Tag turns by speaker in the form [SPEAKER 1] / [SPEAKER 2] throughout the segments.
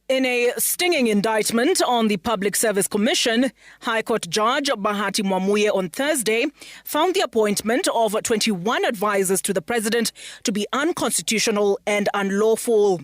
[SPEAKER 1] In a stinging indictment on the Public Service Commission, High Court Judge Bahati Mwamuye on Thursday found the appointment of 21 advisors to the president to be unconstitutional and unlawful.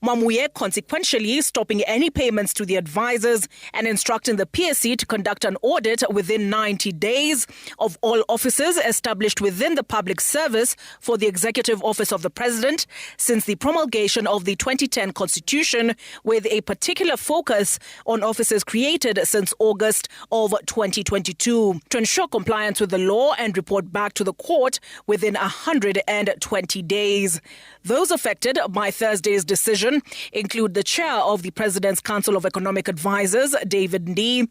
[SPEAKER 1] Mwamuye consequentially stopping any payments to the advisors and instructing the PSC to conduct an audit within 90 days of all offices established within the public service for the Executive Office of the President since the promulgation of the 2010 Constitution, with a particular focus on offices created since August of 2022 to ensure compliance with the law and report back to the court within 120 days. Those affected by Thursday's decision include the chair of the President's Council of Economic Advisers, David Ndii,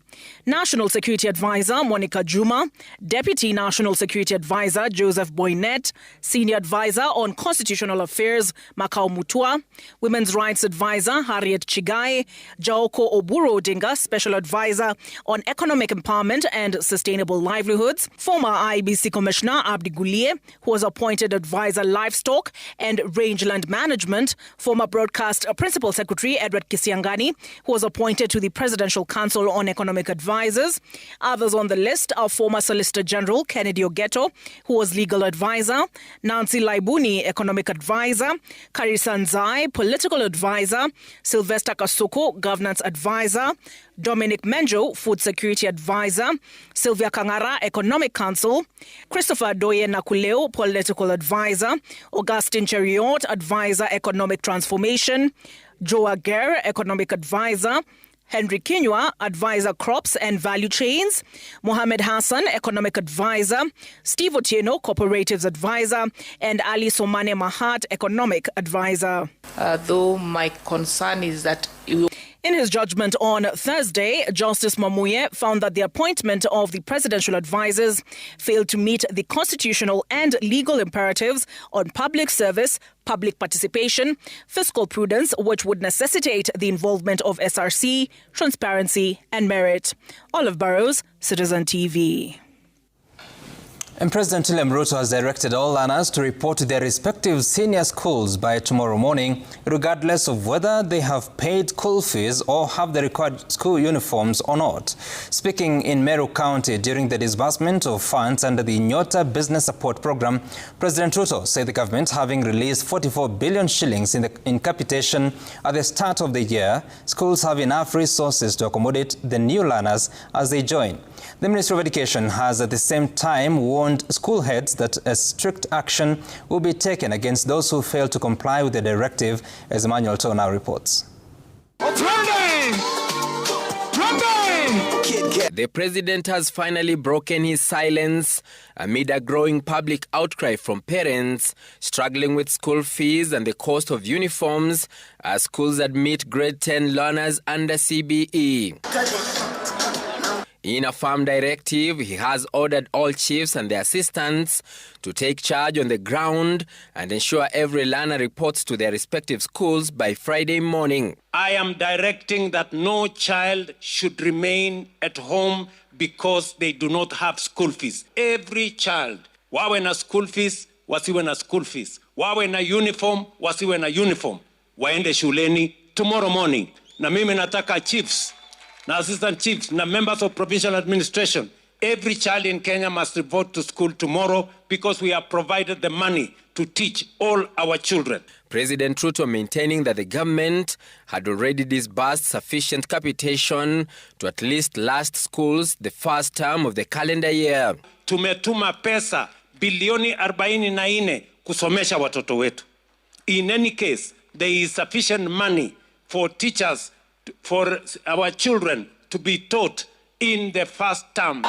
[SPEAKER 1] National Security Advisor, Monica Juma, Deputy National Security Advisor, Joseph Boynet, Senior Advisor on Constitutional Affairs, Makau Mutua, Women's Rights Advisor, Harriet Chigai, Jaoko Oburu Odinga, Special Advisor on Economic Empowerment and Sustainable Livelihoods, former IEBC Commissioner Abdi Guliye, who was appointed Advisor Livestock and Rangeland Management, former Broadcast Principal Secretary Edward Kisiangani, who was appointed to the Presidential Council on Economic Advisers. Others on the list are former Solicitor General Kennedy Ogeto, who was Legal Advisor, Nancy Laibuni, Economic Advisor, Karisa Nzai, Political Advisor, Sylvester Kasuku, Governance Advisor, Dominic Menjo, Food Security Advisor, Sylvia Kangara, Economic Counsel, Christopher Doye Nakuleo, Political Advisor, Augustine Cheriot, Advisor, Economic Transformation, Joa Ger, Economic Advisor, Henry Kinyua, Advisor Crops and Value Chains, Mohamed Hassan, Economic Advisor, Steve Otieno, Cooperatives Advisor, and Ali Somane Mahat, Economic Advisor.
[SPEAKER 2] Though my concern is that
[SPEAKER 1] in his judgment on Thursday, Justice Mwamuye found that the appointment of the presidential advisors failed to meet the constitutional and legal imperatives on public service, public participation, fiscal prudence, which would necessitate the involvement of SRC, transparency, and merit. Olive Burrows, Citizen TV.
[SPEAKER 3] And President William Ruto has directed all learners to report to their respective senior schools by tomorrow morning, regardless of whether they have paid school fees or have the required school uniforms or not. Speaking in Meru County during the disbursement of funds under the Nyota Business Support Program, President Ruto said the government, having released 44 billion shillings in capitation at the start of the year, schools have enough resources to accommodate the new learners as they join. The Ministry of Education has at the same time warned school heads that a strict action will be taken against those who fail to comply with the directive, as Emmanuel Tona reports.
[SPEAKER 4] The president has finally broken his silence amid a growing public outcry from parents struggling with school fees and the cost of uniforms as schools admit grade 10 learners under CBE. In a firm directive, he has ordered all chiefs and their assistants to take charge on the ground and ensure every learner reports to their respective schools by Friday morning.
[SPEAKER 5] I am directing that no child should remain at home because they do not have school fees. Every child, wawe na school fees, wasiwe na school fees. Wawe na uniform, wasiwe na uniform. Waende shuleni tomorrow morning. Na mimi nataka chiefs, na assistant chiefs, na members of provincial administration, every child in Kenya must report to school tomorrow because we have provided the money to teach all our children.
[SPEAKER 4] President Ruto maintaining that the government had already disbursed sufficient capitation to at least last schools the first term of the calendar year.
[SPEAKER 5] Tumetuma pesa bilioni 44 kusomesha watoto wetu. In any case, there is sufficient money for teachers, for our children to be taught in the first term.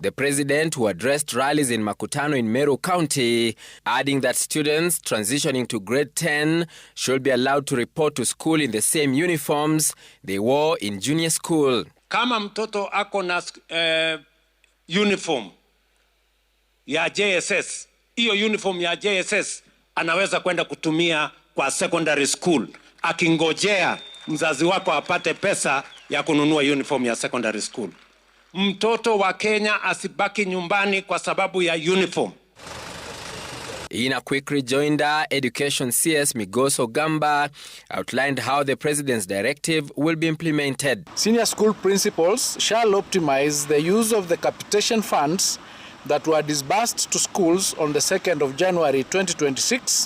[SPEAKER 4] The president, who addressed rallies in Makutano in Meru County, adding that students transitioning to grade 10 should be allowed to report to school in the same uniforms they wore in junior school.
[SPEAKER 5] Kama mtoto ako na uniform ya JSS, hiyo uniform ya JSS anaweza kwenda kutumia kwa secondary school, akingojea mzazi wako apate pesa ya kununua uniform ya secondary school. Mtoto wa Kenya asibaki nyumbani kwa sababu ya uniform.
[SPEAKER 4] In a quick rejoinder, Education CS Migoso Gamba outlined how the President's directive will be implemented.
[SPEAKER 6] Senior school principals shall optimize the use of the capitation funds that were disbursed to schools on the 2nd of January 2026,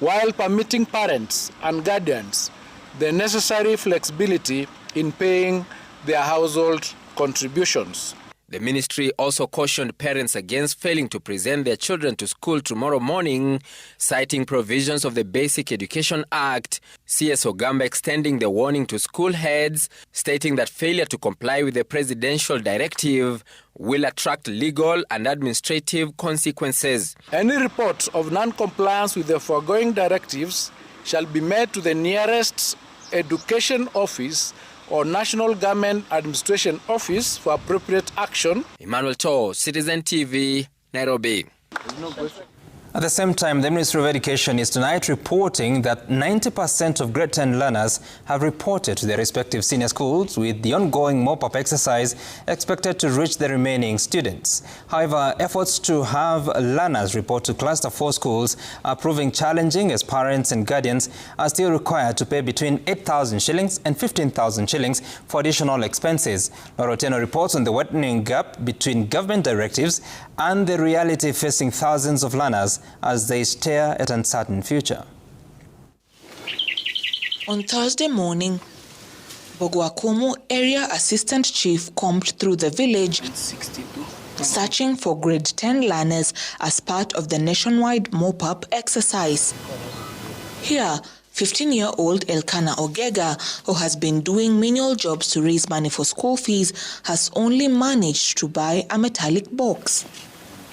[SPEAKER 6] while permitting parents and guardians the necessary flexibility in paying their household contributions.
[SPEAKER 4] The ministry also cautioned parents against failing to present their children to school tomorrow morning, citing provisions of the Basic Education Act. CS Ogamba extending the warning to school heads, stating that failure to comply with the presidential directive will attract legal and administrative consequences.
[SPEAKER 6] Any report of non-compliance with the foregoing directives shall be made to the nearest education office or National Government Administration Office for appropriate action.
[SPEAKER 4] Emmanuel Cho, Citizen TV, Nairobi.
[SPEAKER 3] At the same time, the Ministry of Education is tonight reporting that 90% of grade 10 learners have reported to their respective senior schools, with the ongoing mop-up exercise expected to reach the remaining students. However, efforts to have learners report to Cluster 4 schools are proving challenging, as parents and guardians are still required to pay between 8,000 shillings and 15,000 shillings for additional expenses. Laura Otieno reports on the widening gap between government directives and the reality facing thousands of learners as they stare at an uncertain future.
[SPEAKER 7] On Thursday morning, Bogwakomo Area Assistant Chief combed through the village, searching for grade 10 learners as part of the nationwide mop-up exercise. Here, 15-year-old Elkanah Ogega, who has been doing menial jobs to raise money for school fees, has only managed to buy a metallic box.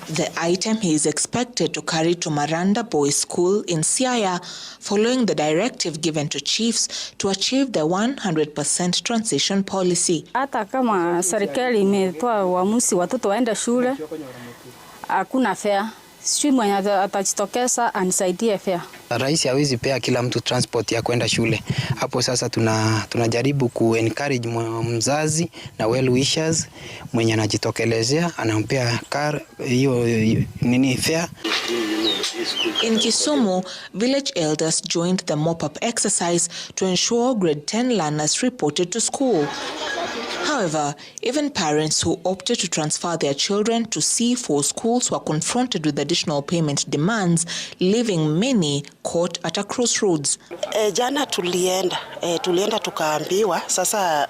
[SPEAKER 7] The item he is expected to carry to Maranda Boys School in Siaya, following the directive given to chiefs to achieve the 100% transition policy.
[SPEAKER 8] Hata kama serikali imetoa uamuzi watoto waende shule, hakuna fare. Sijui mwenye atajitokeza anisaidie fare.
[SPEAKER 9] Rais hawezi pea kila mtu transport ya kwenda shule. Hapo sasa tunajaribu ku-encourage mzazi na well wishers, mwenye anajitokelezea anampea car hiyo nini fare.
[SPEAKER 7] In Kisumu, village elders joined the mop-up exercise to ensure grade 10 learners reported to school. However, even parents who opted to transfer their children to C4 schools were confronted with additional payment demands, leaving many caught at a crossroads.
[SPEAKER 10] Jana tulienda tukaambiwa sasa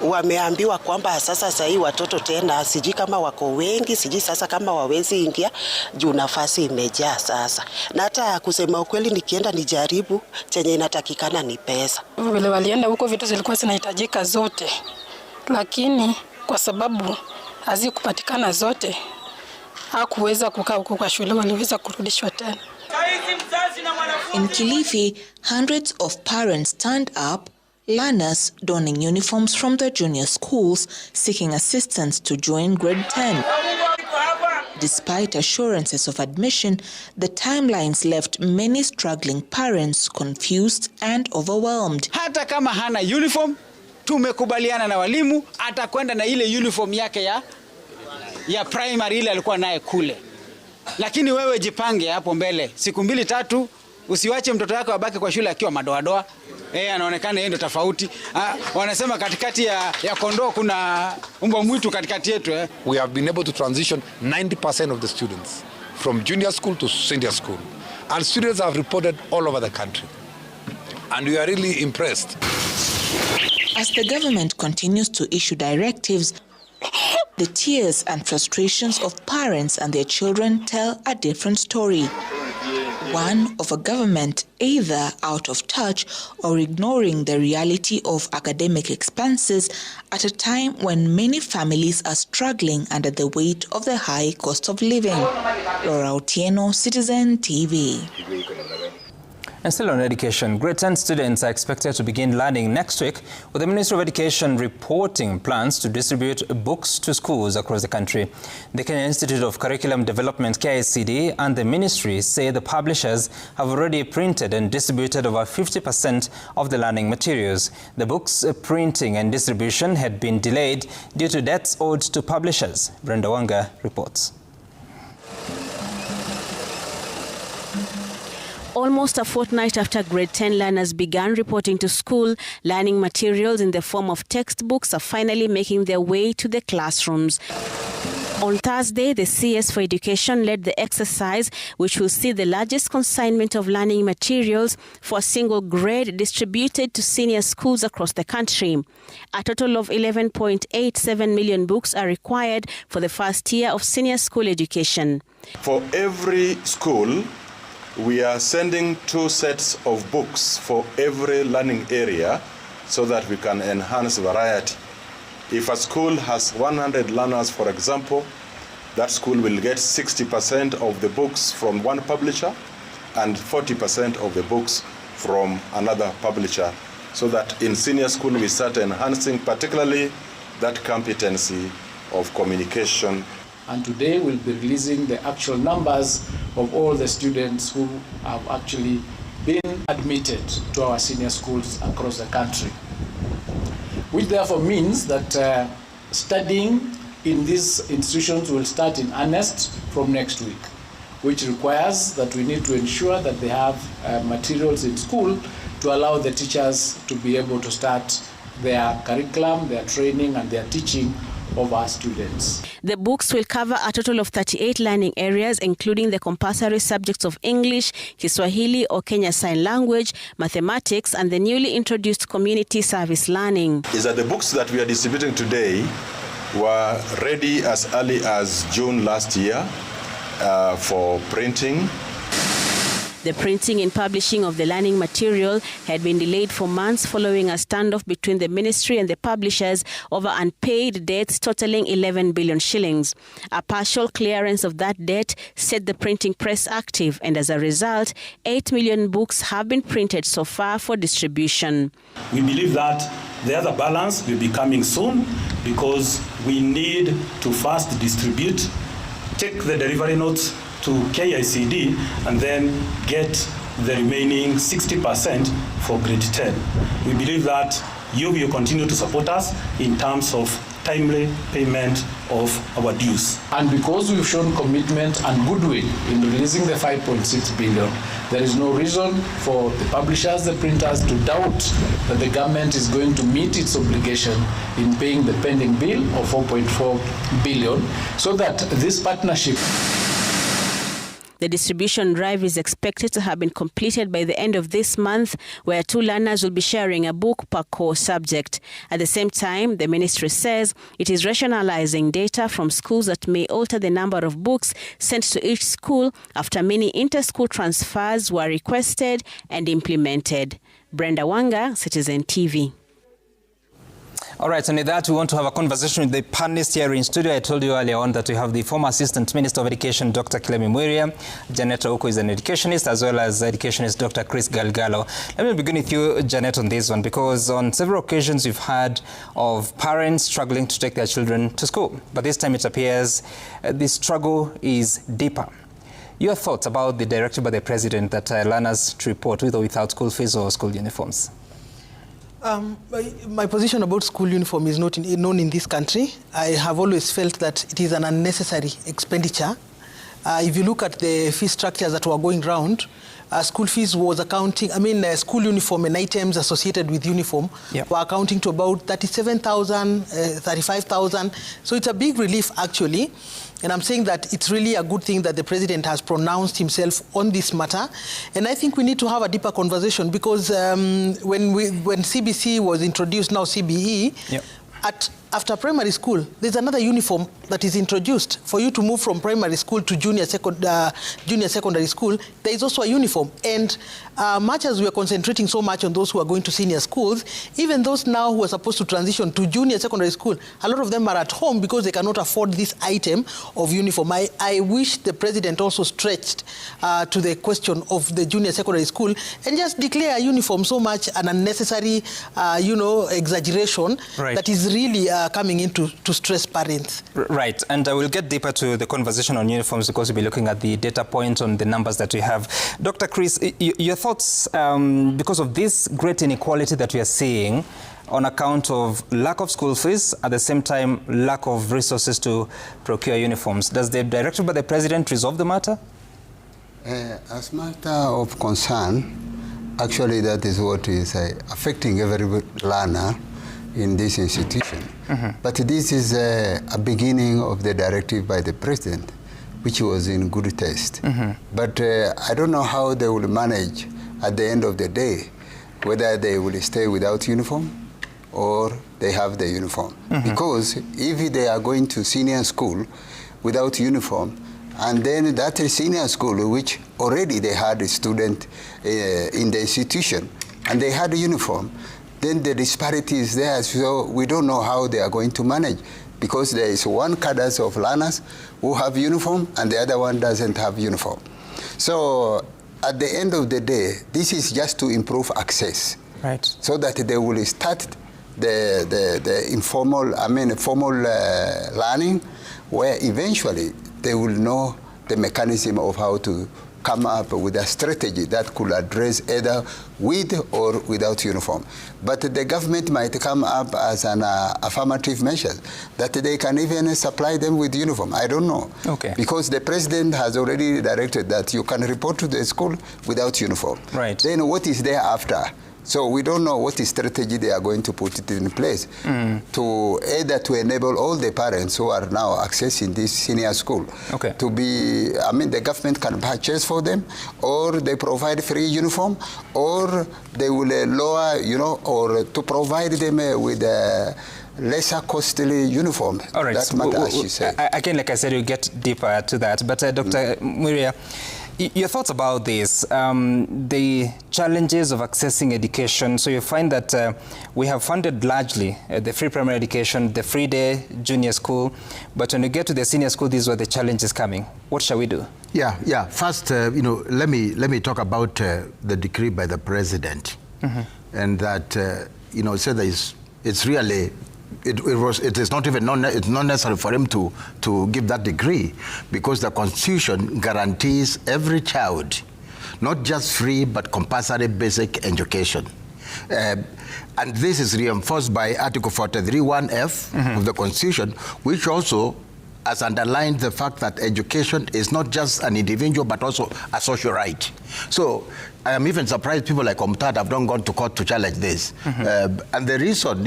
[SPEAKER 10] wameambiwa kwamba sasa hii watoto tena siji kama wako wengi, siji sasa kama wawezi ingia juu nafasi imejaa sasa. Na hata kusema ukweli nikienda nijaribu chenye inatakikana ni pesa.
[SPEAKER 11] Vile walienda huko vitu zilikuwa zinahitajika zote. Lakini kwa sababu hazikupatikana zote, hakuweza kukaa huko kwa shule, waliweza kurudishwa tena.
[SPEAKER 7] In Kilifi, hundreds of parents stand up, learners donning uniforms from their junior schools, seeking assistance to join grade 10. Despite assurances of admission, the timelines left many struggling parents confused and overwhelmed.
[SPEAKER 12] Hata kama hana uniform, tumekubaliana na walimu atakwenda na ile uniform yake ya primary ile alikuwa naye kule. Lakini wewe jipange hapo mbele. Siku 2-3 usiwache mtoto wako abaki kwa shule akiwa madoadoa. Anaonekana yeye ndo tofauti. Wanasema katikati ya kondoo kuna mbwa mwitu katikati yetu.
[SPEAKER 13] We have been able to transition 90% of the students from junior school to senior school. And students have reported all over the country. And we are really impressed.
[SPEAKER 7] As the government continues to issue directives, the tears and frustrations of parents and their children tell a different story. One of a government either out of touch or ignoring the reality of academic expenses at a time when many families are struggling under the weight of the high cost of living. Laura Otieno, Citizen TV.
[SPEAKER 3] And still on education, grade 10 students are expected to begin learning next week, with the Ministry of Education reporting plans to distribute books to schools across the country. The Kenya Institute of Curriculum Development, KICD, and the ministry say the publishers have already printed and distributed over 50% of the learning materials. The books' printing and distribution had been delayed due to debts owed to publishers. Brenda Wanga reports.
[SPEAKER 14] Almost a fortnight after grade 10 learners began reporting to school, learning materials in the form of textbooks are finally making their way to the classrooms. On Thursday, the CS for Education led the exercise, which will see the largest consignment of learning materials for a single grade distributed to senior schools across the country. A total of 11.87 million books are required for the first year of senior school education.
[SPEAKER 15] For every school, we are sending 2 sets of books for every learning area so that we can enhance variety. If a school has 100 learners, for example, that school will get 60% of the books from one publisher and 40% of the books from another publisher, so that in senior school we start enhancing particularly that competency of communication.
[SPEAKER 6] And today we'll be releasing the actual numbers of all the students who have actually been admitted to our senior schools across the country, which therefore means that studying in these institutions will start in earnest from next week, which requires that we need to ensure that they have materials in school to allow the teachers to be able to start their curriculum, their training, and their teaching of our students.
[SPEAKER 14] The books will cover a total of 38 learning areas, including the compulsory subjects of English, Kiswahili or Kenya Sign Language, mathematics, and the newly introduced community service learning.
[SPEAKER 15] Is that the books that we are distributing today were ready as early as June last year for printing.
[SPEAKER 14] The printing and publishing of the learning material had been delayed for months following a standoff between the ministry and the publishers over unpaid debts totaling 11 billion shillings. A partial clearance of that debt set the printing press active, and as a result, 8 million books have been printed so far for distribution.
[SPEAKER 16] We believe that the other balance will be coming soon, because we need to first distribute, take the delivery notes to KICD, and then get the remaining 60% for grade 10. We believe that you will continue to support us in terms of timely payment of our dues.
[SPEAKER 6] And because we've shown commitment and goodwill in releasing the 5.6 billion, there is no reason for the publishers, the printers, to doubt that the government is going to meet its obligation in paying the pending bill of 4.4 billion, so that this partnership.
[SPEAKER 14] The distribution drive is expected to have been completed by the end of this month, where 2 learners will be sharing a book per core subject. At the same time, the ministry says it is rationalizing data from schools that may alter the number of books sent to each school after many inter-school transfers were requested and implemented. Brenda Wanga, Citizen TV.
[SPEAKER 3] All right, and with that, we want to have a conversation with the panelists here in studio. I told you earlier on that we have the former Assistant Minister of Education, Dr. Kilemi Mwiria. Janet Ouko is an educationist, as well as educationist Dr. Chris Galgalo. Let me begin with you, Janet, on this one, because on several occasions we've heard of parents struggling to take their children to school. But this time it appears the struggle is deeper. Your thoughts about the directive by the President that learners to report with or without school fees or school uniforms?
[SPEAKER 17] My position about school uniform is not known in this country. I have always felt that it is an unnecessary expenditure. If you look at the fee structures that were going round, school fees was accounting, school uniform and items associated with uniform were accounting to about 37,000, 35,000. So it's a big relief, actually. And I'm saying that it's really a good thing that the President has pronounced himself on this matter. And I think we need to have a deeper conversation, because when CBC was introduced, now CBE, after primary school, there's another uniform that is introduced. For you to move from primary school to junior secondary school, there is also a uniform. And much as we are concentrating so much on those who are going to senior schools, even those now who are supposed to transition to junior secondary school, a lot of them are at home because they cannot afford this item of uniform. I wish the President also stretched to the question of the junior secondary school and just declare a uniform so much an unnecessary, exaggeration that is really coming in to stress parents.
[SPEAKER 3] Right, and we'll get deeper to the conversation on uniforms, because we'll be looking at the data points on the numbers that we have. Dr. Chris, your thoughts, because of this great inequality that we are seeing on account of lack of school fees, at the same time lack of resources to procure uniforms. Does the directive by the President resolve the matter?
[SPEAKER 18] As matter of concern, actually that is what is affecting every learner in this institution. But this is a beginning of the directive by the president, which was in good taste. But I don't know how they will manage at the end of the day, whether they will stay without uniform or they have the uniform. Because if they are going to senior school without uniform, and then that senior school, which already they had a student in the institution, and they had a uniform, then the disparity is there. So we don't know how they are going to manage, because there is one cadre of learners who have uniform, and the other one doesn't have uniform. So at the end of the day, this is just to improve access, right? So that they will start the informal, formal learning, where eventually they will know the mechanism of how to come up with a strategy that could address either with or without uniform. But the government might come up as an affirmative measure that they can even supply them with uniform. I don't know. Okay. Because the president has already directed that you can report to the school without uniform. Right. Then what is there after? So we don't know what strategy they are going to put it in place to either to enable all the parents who are now accessing this senior school to be, the government can purchase for them, or they provide free uniform, or they will lower, or to provide them with a lesser costly uniform. All right. That matter, as you said.
[SPEAKER 3] Again, like I said, you get deeper to that. But Dr. Muria, your thoughts about this, the challenges of accessing education. So you find that we have funded largely the free primary education, the free day junior school, but when you get to the senior school, these were the challenges coming. What shall we do?
[SPEAKER 19] Yeah. First, let me talk about the decree by the president, and that said that it's really. It is not even it's not necessary for him to give that degree, because the Constitution guarantees every child not just free but compulsory basic education. And this is reinforced by Article 43(1)(f) of the Constitution, which also has underlined the fact that education is not just an individual but also a social right. So I am even surprised people like Omtad have not gone to court to challenge this. And the reason,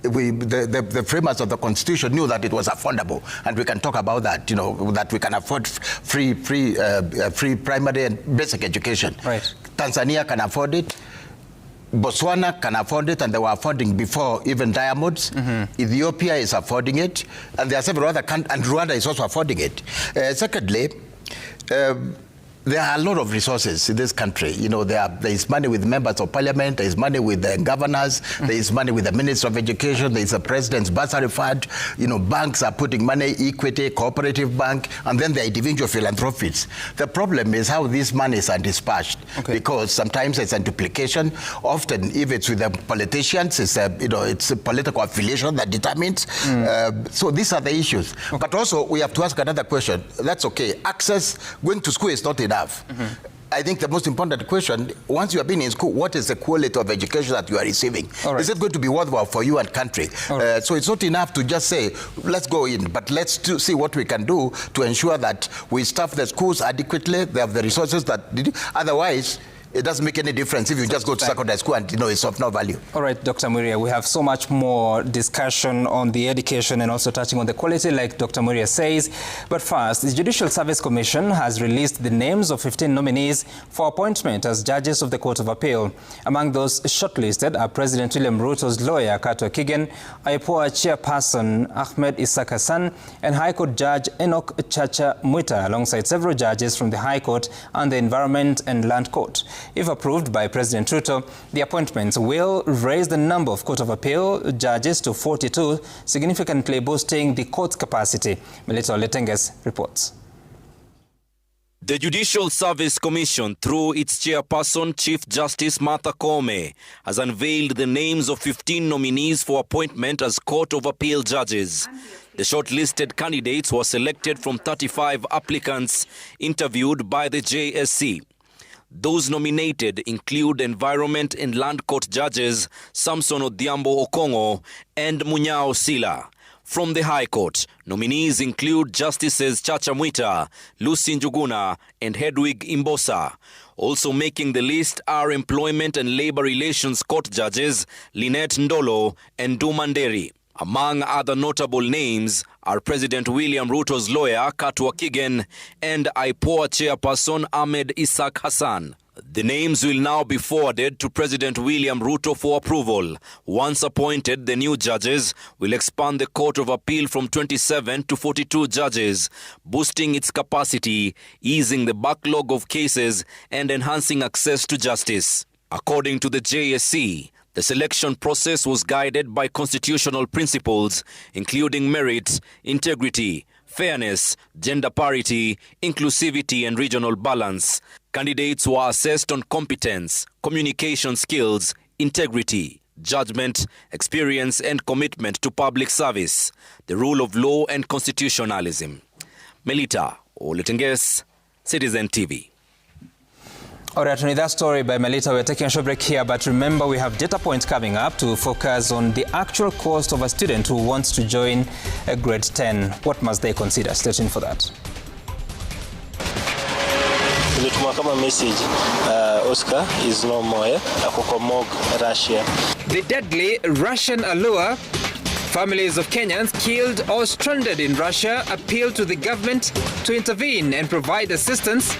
[SPEAKER 19] the framers of the Constitution knew that it was affordable, and we can talk about that, that we can afford free primary and basic education. Right. Tanzania can afford it. Botswana can afford it, and they were affording before even Diamonds. Ethiopia is affording it, and there are several other countries, and Rwanda is also affording it. Secondly, there are a lot of resources in this country. There is money with members of parliament, there is money with the governors, there is money with the Minister of Education, there is the President's bursary fund. Banks are putting money, Equity, Cooperative Bank, and then there are individual philanthropists. The problem is how these monies are dispatched, because sometimes it's a duplication. Often, if it's with the politicians, it's a political affiliation that determines. So these are the issues. But also, we have to ask another question. That's okay. Access, going to school is not enough. I think the most important question, once you have been in school, what is the quality of education that you are receiving? Right. Is it going to be worthwhile for you and country? Right. So it's not enough to just say, let's go in, but let's see what we can do to ensure that we staff the schools adequately, they have the resources that, otherwise, it doesn't make any difference if you just go to secondary school and it's of no value. All right, Dr. Muria, we have so much more discussion on the education and also touching on the quality, like Dr. Muria says. But first, the Judicial Service Commission has released the names of 15 nominees for appointment as judges of the Court of Appeal. Among those shortlisted are President William Ruto's lawyer, Kato Kigen, IPOA chairperson Ahmed Isaac Hassan, and High Court Judge Enoch Chacha Mwita, alongside several judges from the High Court and the Environment and Land Court. If approved by President Ruto, the appointments will raise the number of Court of Appeal judges to 42, significantly boosting the court's capacity. Melito Letenges reports.
[SPEAKER 20] The Judicial Service Commission, through its chairperson, Chief Justice Martha Koome, has unveiled the names of 15 nominees for appointment as Court of Appeal judges. The shortlisted candidates were selected from 35 applicants interviewed by the JSC. Those nominated include Environment and Land Court judges Samson Odhiambo Okongo and Munyao Sila. From the High Court, nominees include Justices Chacha Mwita, Lucy Njuguna, and Hedwig Imbosa. Also making the list are Employment and Labor Relations Court judges Lynette Ndolo and Dumanderi. Among other notable names are President William Ruto's lawyer Katwa Kigen and IPOA chairperson Ahmed Isaac Hassan. The names will now be forwarded to President William Ruto for approval. Once appointed, the new judges will expand the Court of Appeal from 27 to 42 judges, boosting its capacity, easing the backlog of cases, and enhancing access to justice. According to the JSC, the selection process was guided by constitutional principles, including merit, integrity, fairness, gender parity, inclusivity, and regional balance. Candidates were assessed on competence, communication skills, integrity, judgment, experience, and commitment to public service, the rule of law, and constitutionalism. Melita Oletenges, Citizen TV.
[SPEAKER 3] All right, on that story by Melita, we're taking a short break here, but remember we have data points coming up to focus on the actual cost of a student who wants to join a grade 10. What must they consider? Stay tuned for that.
[SPEAKER 21] Message, Oscar is no more, Russia.
[SPEAKER 4] The deadly Russian allure. Families of Kenyans killed or stranded in Russia appeal to the government to intervene and provide assistance.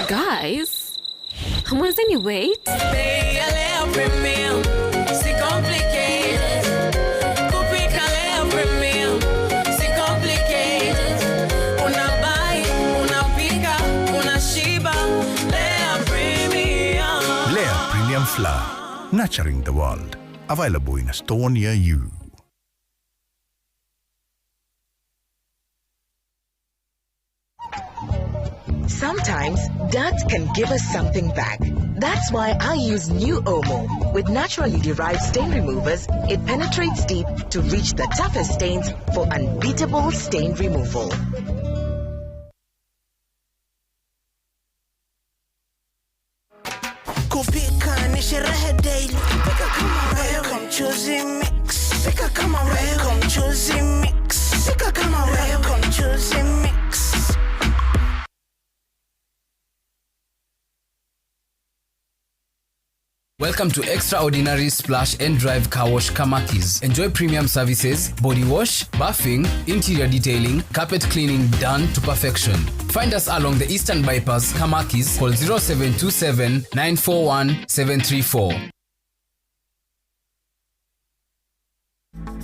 [SPEAKER 22] Guys, mwazeni wait.
[SPEAKER 23] Flour, nurturing the world. Available in a store near you.
[SPEAKER 24] Sometimes dirt can give us something back. That's why I use new Omo. With naturally derived stain removers, it penetrates deep to reach the toughest stains for unbeatable stain removal.
[SPEAKER 25] Kupika ni sherehe daily. Pika kama wewe, come choosy mix. Pika kama wewe, come choosy mix. Pika kama wewe, come choosy mix.
[SPEAKER 26] Welcome to Extraordinary Splash and Drive Car Wash Kamakis. Enjoy premium services, body wash, buffing, interior detailing, carpet cleaning done to perfection. Find us along the Eastern Bypass, Kamakis. Call 0727 941 734.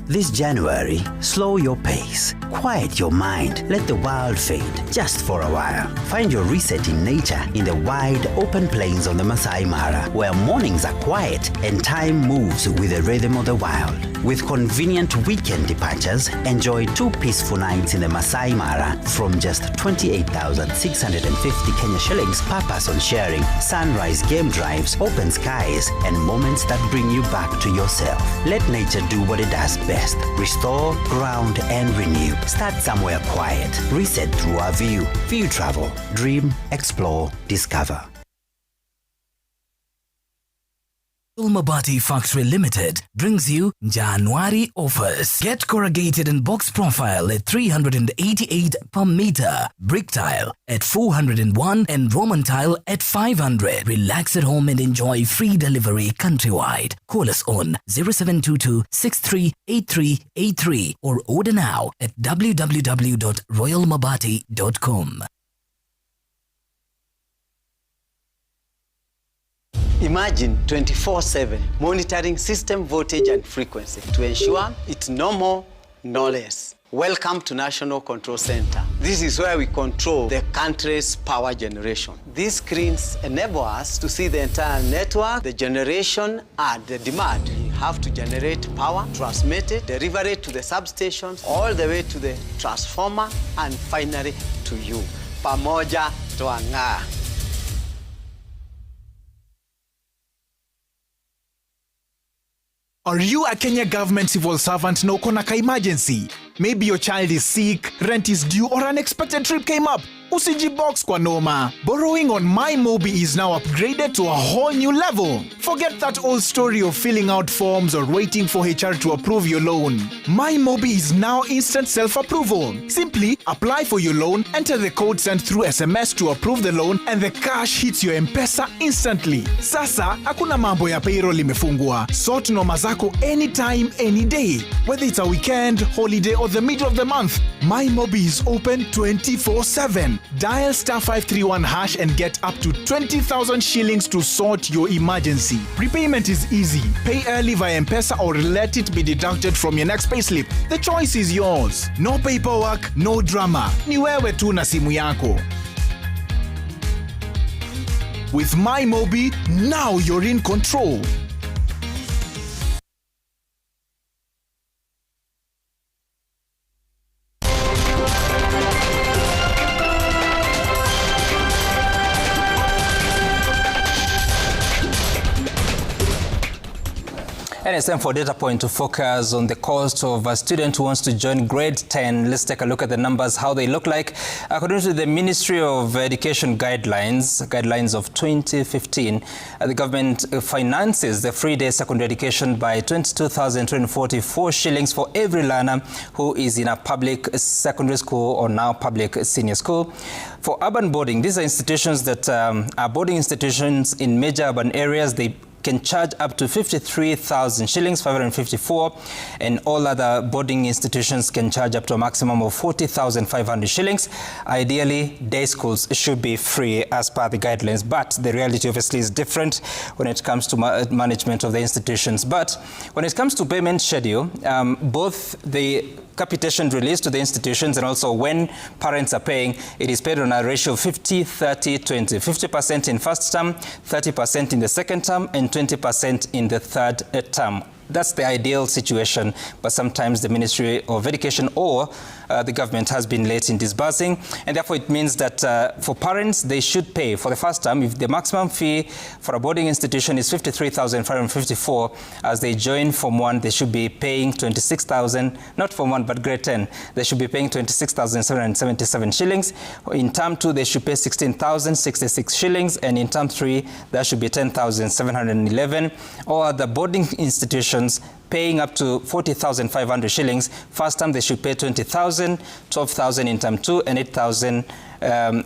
[SPEAKER 27] This January, slow your pace, quiet your mind, let the wild fade just for a while. Find your reset in nature in the wide open plains on the Masai Mara, where mornings are quiet and time moves with the rhythm of the wild. With convenient weekend departures, enjoy 2 peaceful nights in the Masai Mara from just 28,650 Kenya shillings per person, sharing sunrise game drives, open skies, and moments that bring you back to yourself. Let nature do what it does best. Restore, ground, and renew. Start somewhere quiet. Reset through our view. View Travel. Dream, explore, discover.
[SPEAKER 28] Royal Mabati Factory Limited brings you January offers. Get corrugated and box profile at 388 per meter, brick tile at 401 and Roman tile at 500. Relax at home and enjoy free delivery countrywide. Call us on 0722 638383 or order now at www.royalmabati.com.
[SPEAKER 29] Imagine 24/7 monitoring system voltage and frequency to ensure it's no more, no less. Welcome to National Control Center. This is where we control the country's power generation. These screens enable us to see the entire network, the generation and the demand. We have to generate power, transmit it, deliver it to the substations, all the way to the transformer, and finally to you. Pamoja twang'aa.
[SPEAKER 1] Are you a Kenya government civil servant na uko na ka emergency? Maybe your child is sick, rent is due, or unexpected trip came up. Usijibox kwa noma. Borrowing on MyMobi is now upgraded to a whole new level. Forget that old story of filling out forms or waiting for HR to approve your loan. MyMobi is now instant self-approval. Simply apply for your loan, enter the code sent through SMS to approve the loan, and the cash hits your M-Pesa instantly. Sasa, hakuna mambo ya payroll imefungwa. Sort noma zako anytime, any day. Whether it's a weekend, holiday, or the middle of the month, MyMobi is open 24/7. Dial *531# and get up to 20,000 shillings to sort your emergency. Repayment is easy. Pay early via M-Pesa or let it be deducted from your next payslip. The choice is yours. No paperwork, no drama. Ni wewe tu na simu yako. With MyMobi, now you're in control.
[SPEAKER 3] And it's time for Data Point to focus on the cost of a student who wants to join grade 10. Let's take a look at the numbers, how they look like. According to the Ministry of Education guidelines of 2015, the government finances the free-day secondary education by 22,244 shillings for every learner who is in a public secondary school or now public senior school. For urban boarding, these are institutions that are boarding institutions in major urban areas. They can charge up to 53,000 shillings, 554, and all other boarding institutions can charge up to a maximum of 40,500 shillings. Ideally, day schools should be free as per the guidelines, but the reality obviously is different when it comes to management of the institutions. But when it comes to payment schedule, both the capitation released to the institutions and also when parents are paying, it is paid on a ratio of 50, 30, 20. 50% in first term, 30% in the second term, and 20% in the third term. That's the ideal situation, but sometimes the Ministry of Education or the government has been late in disbursing, and therefore it means that for parents, they should pay for the first term. If the maximum fee for a boarding institution is 53,554, as they join Form 1, they should be paying 26,000, not Form 1, but grade 10. They should be paying 26,777 shillings. In term 2, they should pay 16,066 shillings, and in term 3, that should be 10,711. Or the boarding institutions paying up to 40,500 shillings. First term, they should pay 20,000, 12,000 in term 2, and 8,000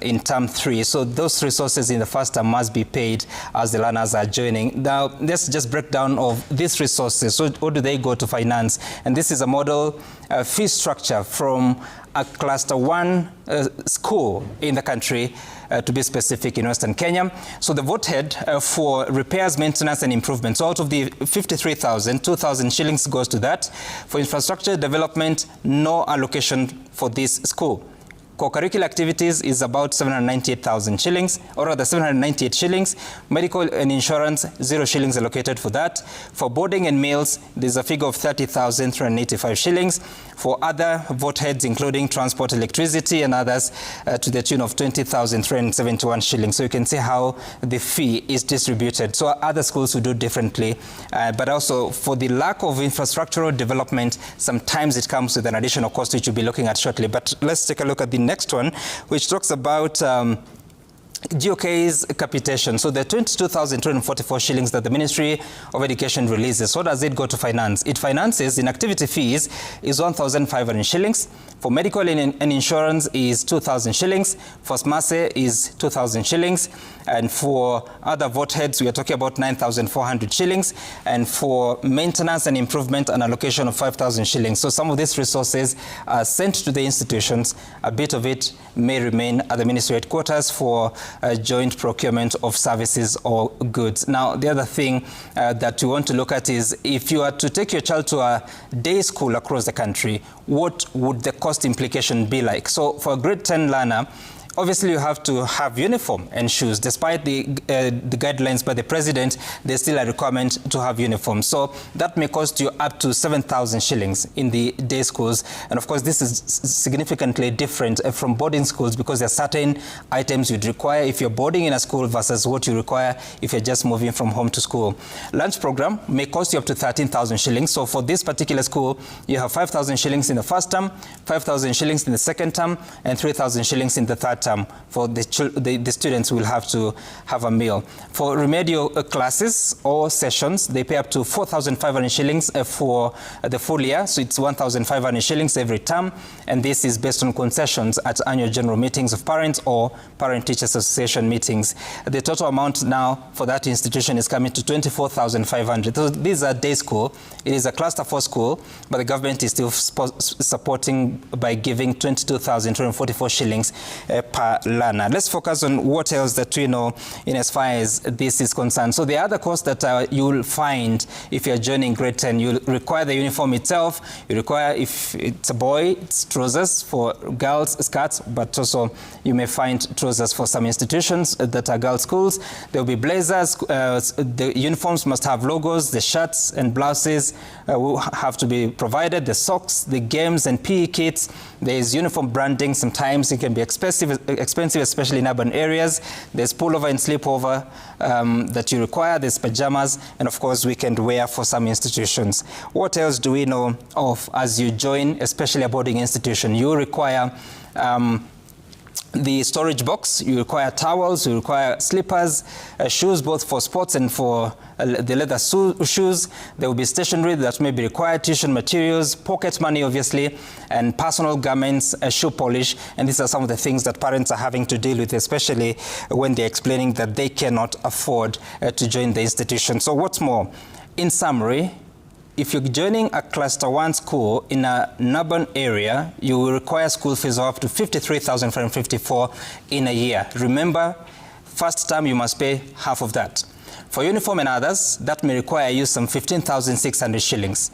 [SPEAKER 3] in term 3. So those resources in the first term must be paid as the learners are joining. Now, let's just break down of these resources. So what do they go to finance? And this is a model fee structure from a cluster 1 school in the country, to be specific, in Western Kenya. So the vote head for repairs, maintenance and improvement. So out of the 53,000, 2,000 shillings goes to that. For infrastructure development, no allocation for this school. Co-curricular activities is about 798,000 shillings, or rather 798 shillings. Medical and insurance, 0 shillings allocated for that. For boarding and meals, there's a figure of 30,385 shillings. For other vote heads, including transport, electricity, and others, to the tune of 20,371 shillings. So you can see how the fee is distributed. So other schools will do differently, but also for the lack of infrastructural development, sometimes it comes with an additional cost, which we'll be looking at shortly. But let's take a look at the next one, which talks about GOK's capitation. So the 22,244 shillings that the Ministry of Education releases, what does it go to finance? It finances inactivity fees is 1,500 shillings. For medical and insurance is 2,000 shillings. For SMASE is 2,000 shillings. And for other vote heads, we are talking about 9,400 shillings. And for maintenance and improvement, an allocation of 5,000 shillings. So some of these resources are sent to the institutions. A bit of it may remain at the ministry headquarters for joint procurement of services or goods. Now, the other thing that you want to look at is if you are to take your child to a day school across the country, what would the cost implication be like? So for a grade 10 learner, obviously you have to have uniform and shoes. Despite the guidelines by the president, there's still a requirement to have uniform. So that may cost you up to 7,000 shillings in the day schools. And of course, this is significantly different from boarding schools because there are certain items you'd require if you're boarding in a school versus what you require if you're just moving from home to school. Lunch program may cost you up to 13,000 shillings. So for this particular school, you have 5,000 shillings in the first term, 5,000 shillings in the second term, and 3,000 shillings in the third term. For the students will have to have a meal. For remedial classes or sessions, they pay up to 4,500 shillings for the full year. So it's 1,500 shillings every term. And this is based on concessions at annual general meetings of parents or parent-teachers association meetings. The total amount now for that institution is coming to 24,500. So these are day school. It is a cluster 4 school, but the government is still supporting by giving 22,244 shillings per learner. Let's focus on what else that we know in as far as this is concerned. So the other cost that you'll find if you're joining grade 10, you'll require the uniform itself. You require, if it's a boy, it's trousers. For girls, skirts, but also you may find trousers for some institutions that are girls' schools. There will be blazers. The uniforms must have logos. The shirts and blouses will have to be provided. The socks, the games and PE kits. There is uniform branding. Sometimes it can be expensive, especially in urban areas. There's pullover and sleepover that you require. There's pajamas, and of course weekend wear for some institutions. What else do we know of as you join, especially a boarding institution? You require the storage box, you require towels, you require slippers, shoes both for sports and for the leather shoes. There will be stationery that may be required, tuition materials, pocket money obviously, and personal garments, shoe polish. And these are some of the things that parents are having to deal with, especially when they're explaining that they cannot afford to join the institution. So what's more, in summary, if you're joining a cluster 1 school in an urban area, you will require school fees of up to 53,554 in a year. Remember, first term you must pay half of that. For uniform and others, that may require you some 15,600 shillings.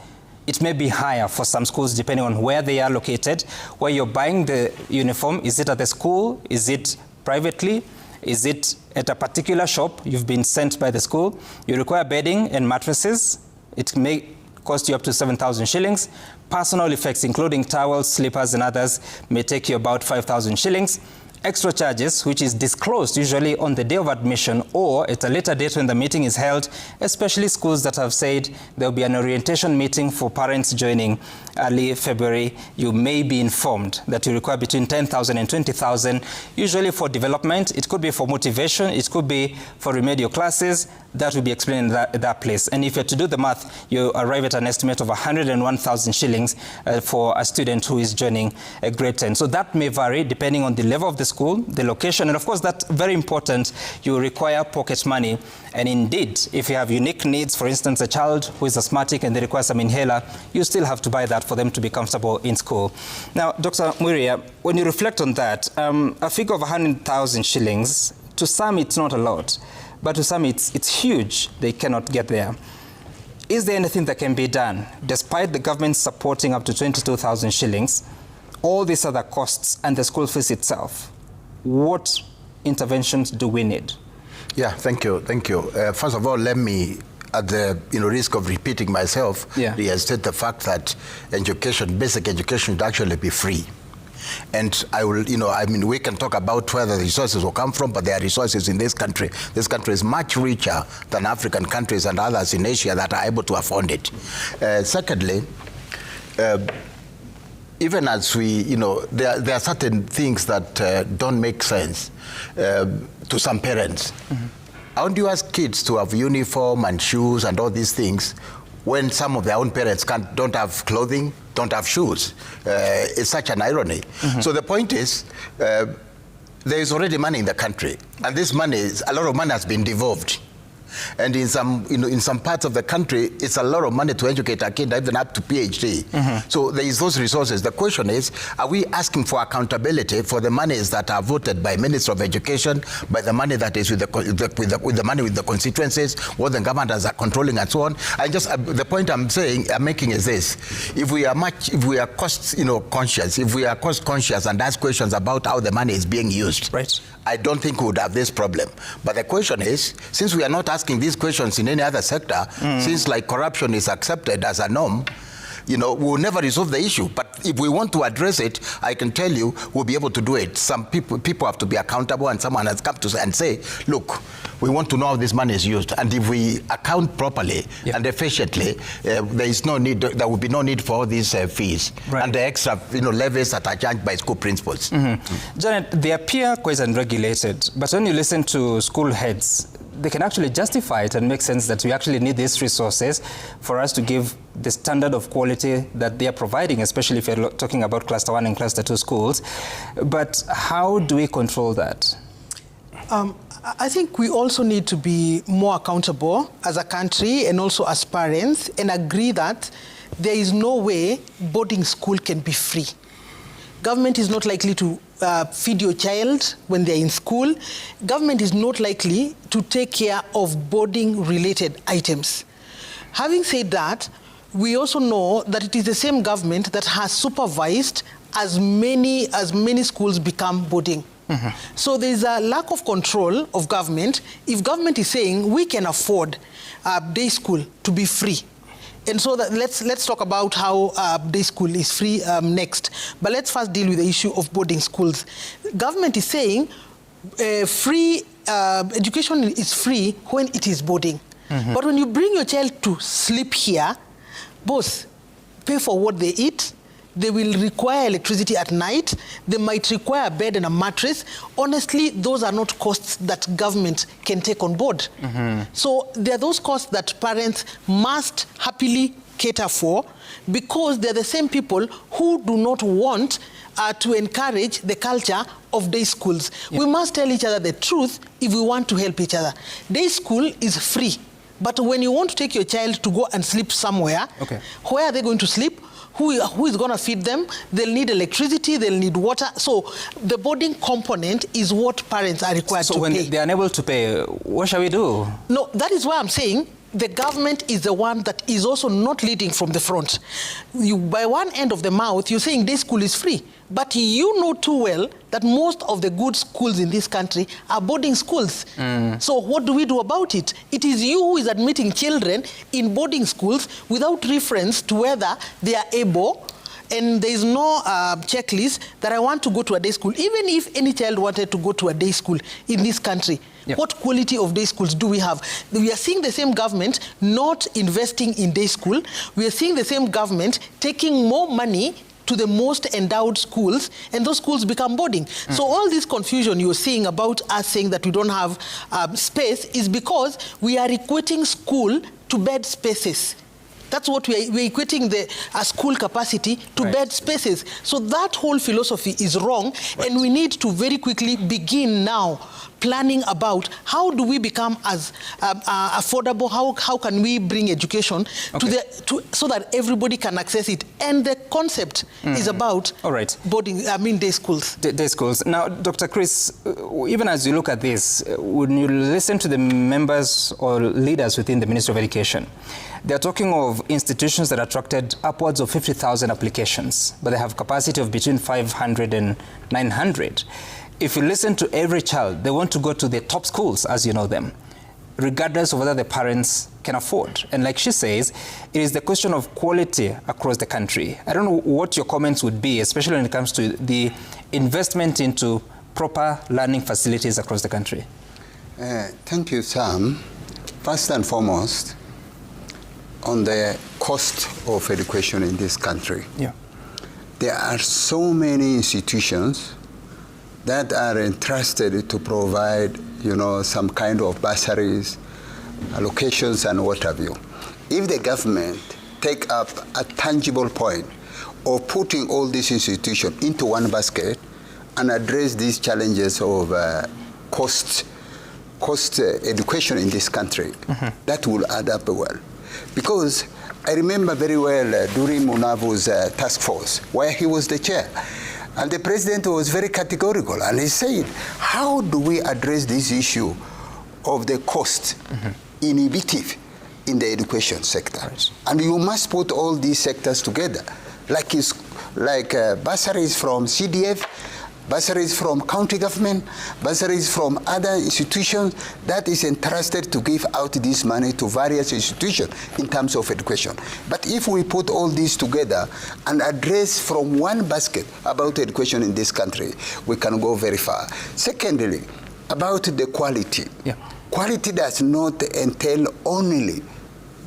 [SPEAKER 3] It may be higher for some schools depending on where they are located, where you're buying the uniform. Is it at the school? Is it privately? Is it at a particular shop you've been sent by the school? You require bedding and mattresses. It may cost you up to 7,000 shillings. Personal effects, including towels, slippers, and others, may take you about 5,000 shillings. Extra charges, which is disclosed usually on the day of admission or at a later date when the meeting is held, especially schools that have said there will be an orientation meeting for parents joining early February. You may be informed that you require between 10,000 and 20,000, usually for development. It could be for motivation. It could be for remedial classes. That will be explained in that place. And if you're to do the math, you arrive at an estimate of 101,000 shillings for a student who is joining a grade 10. So that may vary depending on the level of the school, the location, and of course that's very important. You require pocket money. And indeed, if you have unique needs, for instance, a child who is asthmatic and they require some inhaler, you still have to buy that for them to be comfortable in school. Now, Dr. Mwiria, when you reflect on that, a figure of 100,000 shillings, to some it's not a lot, but to some it's huge. They cannot get there. Is there anything that can be done, despite the government supporting up to 22,000 shillings, all these other costs and the school fees itself? What interventions do we need?
[SPEAKER 19] Yeah, thank you. First of all, let me, at the risk of repeating myself, restate the fact that education, basic education, should actually be free. And I will, we can talk about where the resources will come from, but there are resources in this country. This country is much richer than African countries and others in Asia that are able to afford it. Secondly, even as we, there are certain things that don't make sense to some parents. Mm-hmm. How do you ask kids to have uniform and shoes and all these things when some of their own parents don't have clothing, don't have shoes? It's such an irony. Mm-hmm. So the point is, there is already money in the country, and this money, a lot of money has been devolved. And in some parts of the country, it's a lot of money to educate a kid, even up to PhD. So there is those resources. The question is, are we asking for accountability for the monies that are voted by Minister of Education, by the money that is with the money with the constituencies, what the governors are controlling, and so on? I just the point I'm making is this: if we are cost conscious, if we are cost conscious and ask questions about how the money is being used,
[SPEAKER 3] right,
[SPEAKER 19] I don't think we would have this problem. But the question is, since we are not asking these questions in any other sector, since like corruption is accepted as a norm, we will never resolve the issue. But if we want to address it, I can tell you we'll be able to do it. Some people have to be accountable, and someone has come to and say, look, we want to know how this money is used. And if we account properly and efficiently, there will be no need for all these fees and the extra levies that are charged by school principals.
[SPEAKER 3] Janet, they appear quite unregulated, but when you listen to school heads, they can actually justify it and make sense that we actually need these resources for us to give the standard of quality that they are providing, especially if you're talking about Cluster 1 and Cluster 2 schools. But how do we control that?
[SPEAKER 17] I think we also need to be more accountable as a country and also as parents, and agree that there is no way boarding school can be free. Government is not likely to feed your child when they're in school. Government is not likely to take care of boarding-related items. Having said that, we also know that it is the same government that has supervised as many schools become boarding. So there's a lack of control of government. If government is saying we can afford day school to be free, and so that let's talk about how day school is free next. But let's first deal with the issue of boarding schools. Government is saying free education is free when it is boarding. But when you bring your child to sleep here, both pay for what they eat, they will require electricity at night, they might require a bed and a mattress. Honestly, those are not costs that government can take on board. So there are those costs that parents must happily cater for, because they're the same people who do not want to encourage the culture of day schools. We must tell each other the truth if we want to help each other. Day school is free, but when you want to take your child to go and sleep somewhere, where are they going to sleep? Who is going to feed them? They'll need electricity, they'll need water. So the boarding component is what parents are required to pay. So
[SPEAKER 3] when they're unable to pay, what shall we do?
[SPEAKER 17] No, that is why I'm saying the government is the one that is also not leading from the front. By one end of the mouth, you're saying day school is free. But you know too well that most of the good schools in this country are boarding schools. So what do we do about it? It is you who is admitting children in boarding schools without reference to whether they are able, and there is no checklist that I want to go to a day school. Even if any child wanted to go to a day school in this country, what quality of day schools do we have? We are seeing the same government not investing in day school. We are seeing the same government taking more money to the most endowed schools, and those schools become boarding. So all this confusion you're seeing about us saying that we don't have space is because we are equating school to bed spaces. That's what we're equating the school capacity to bed spaces. So that whole philosophy is wrong, and we need to very quickly begin now planning about how do we become as affordable, how can we bring education so that everybody can access it. And the concept is about boarding, day schools.
[SPEAKER 3] Day schools. Now, Dr. Chris, even as you look at this, when you listen to the members or leaders within the Ministry of Education, they're talking of institutions that attracted upwards of 50,000 applications, but they have capacity of between 500 and 900. If you listen to every child, they want to go to the top schools, as you know them, regardless of whether the parents can afford. And like she says, it is the question of quality across the country. I don't know what your comments would be, especially when it comes to the investment into proper learning facilities across the country.
[SPEAKER 18] Thank you, Sam. First and foremost, on the cost of education in this country. There are so many institutions that are entrusted to provide, some kind of bursaries, allocations, and what have you. If the government take up a tangible point of putting all these institutions into one basket and address these challenges of cost cost education in this country, that will add up well. Because I remember very well during Munavu's task force, where he was the chair, and the president was very categorical, and he said, how do we address this issue of the cost inhibitive in the education sector? Right. And you must put all these sectors together, like bursaries from CDF, bursaries from county government, bursaries from other institutions that is entrusted to give out this money to various institutions in terms of education. But if we put all these together and address from one basket about education in this country, we can go very far. Secondly, about the quality. Yeah. Quality does not entail only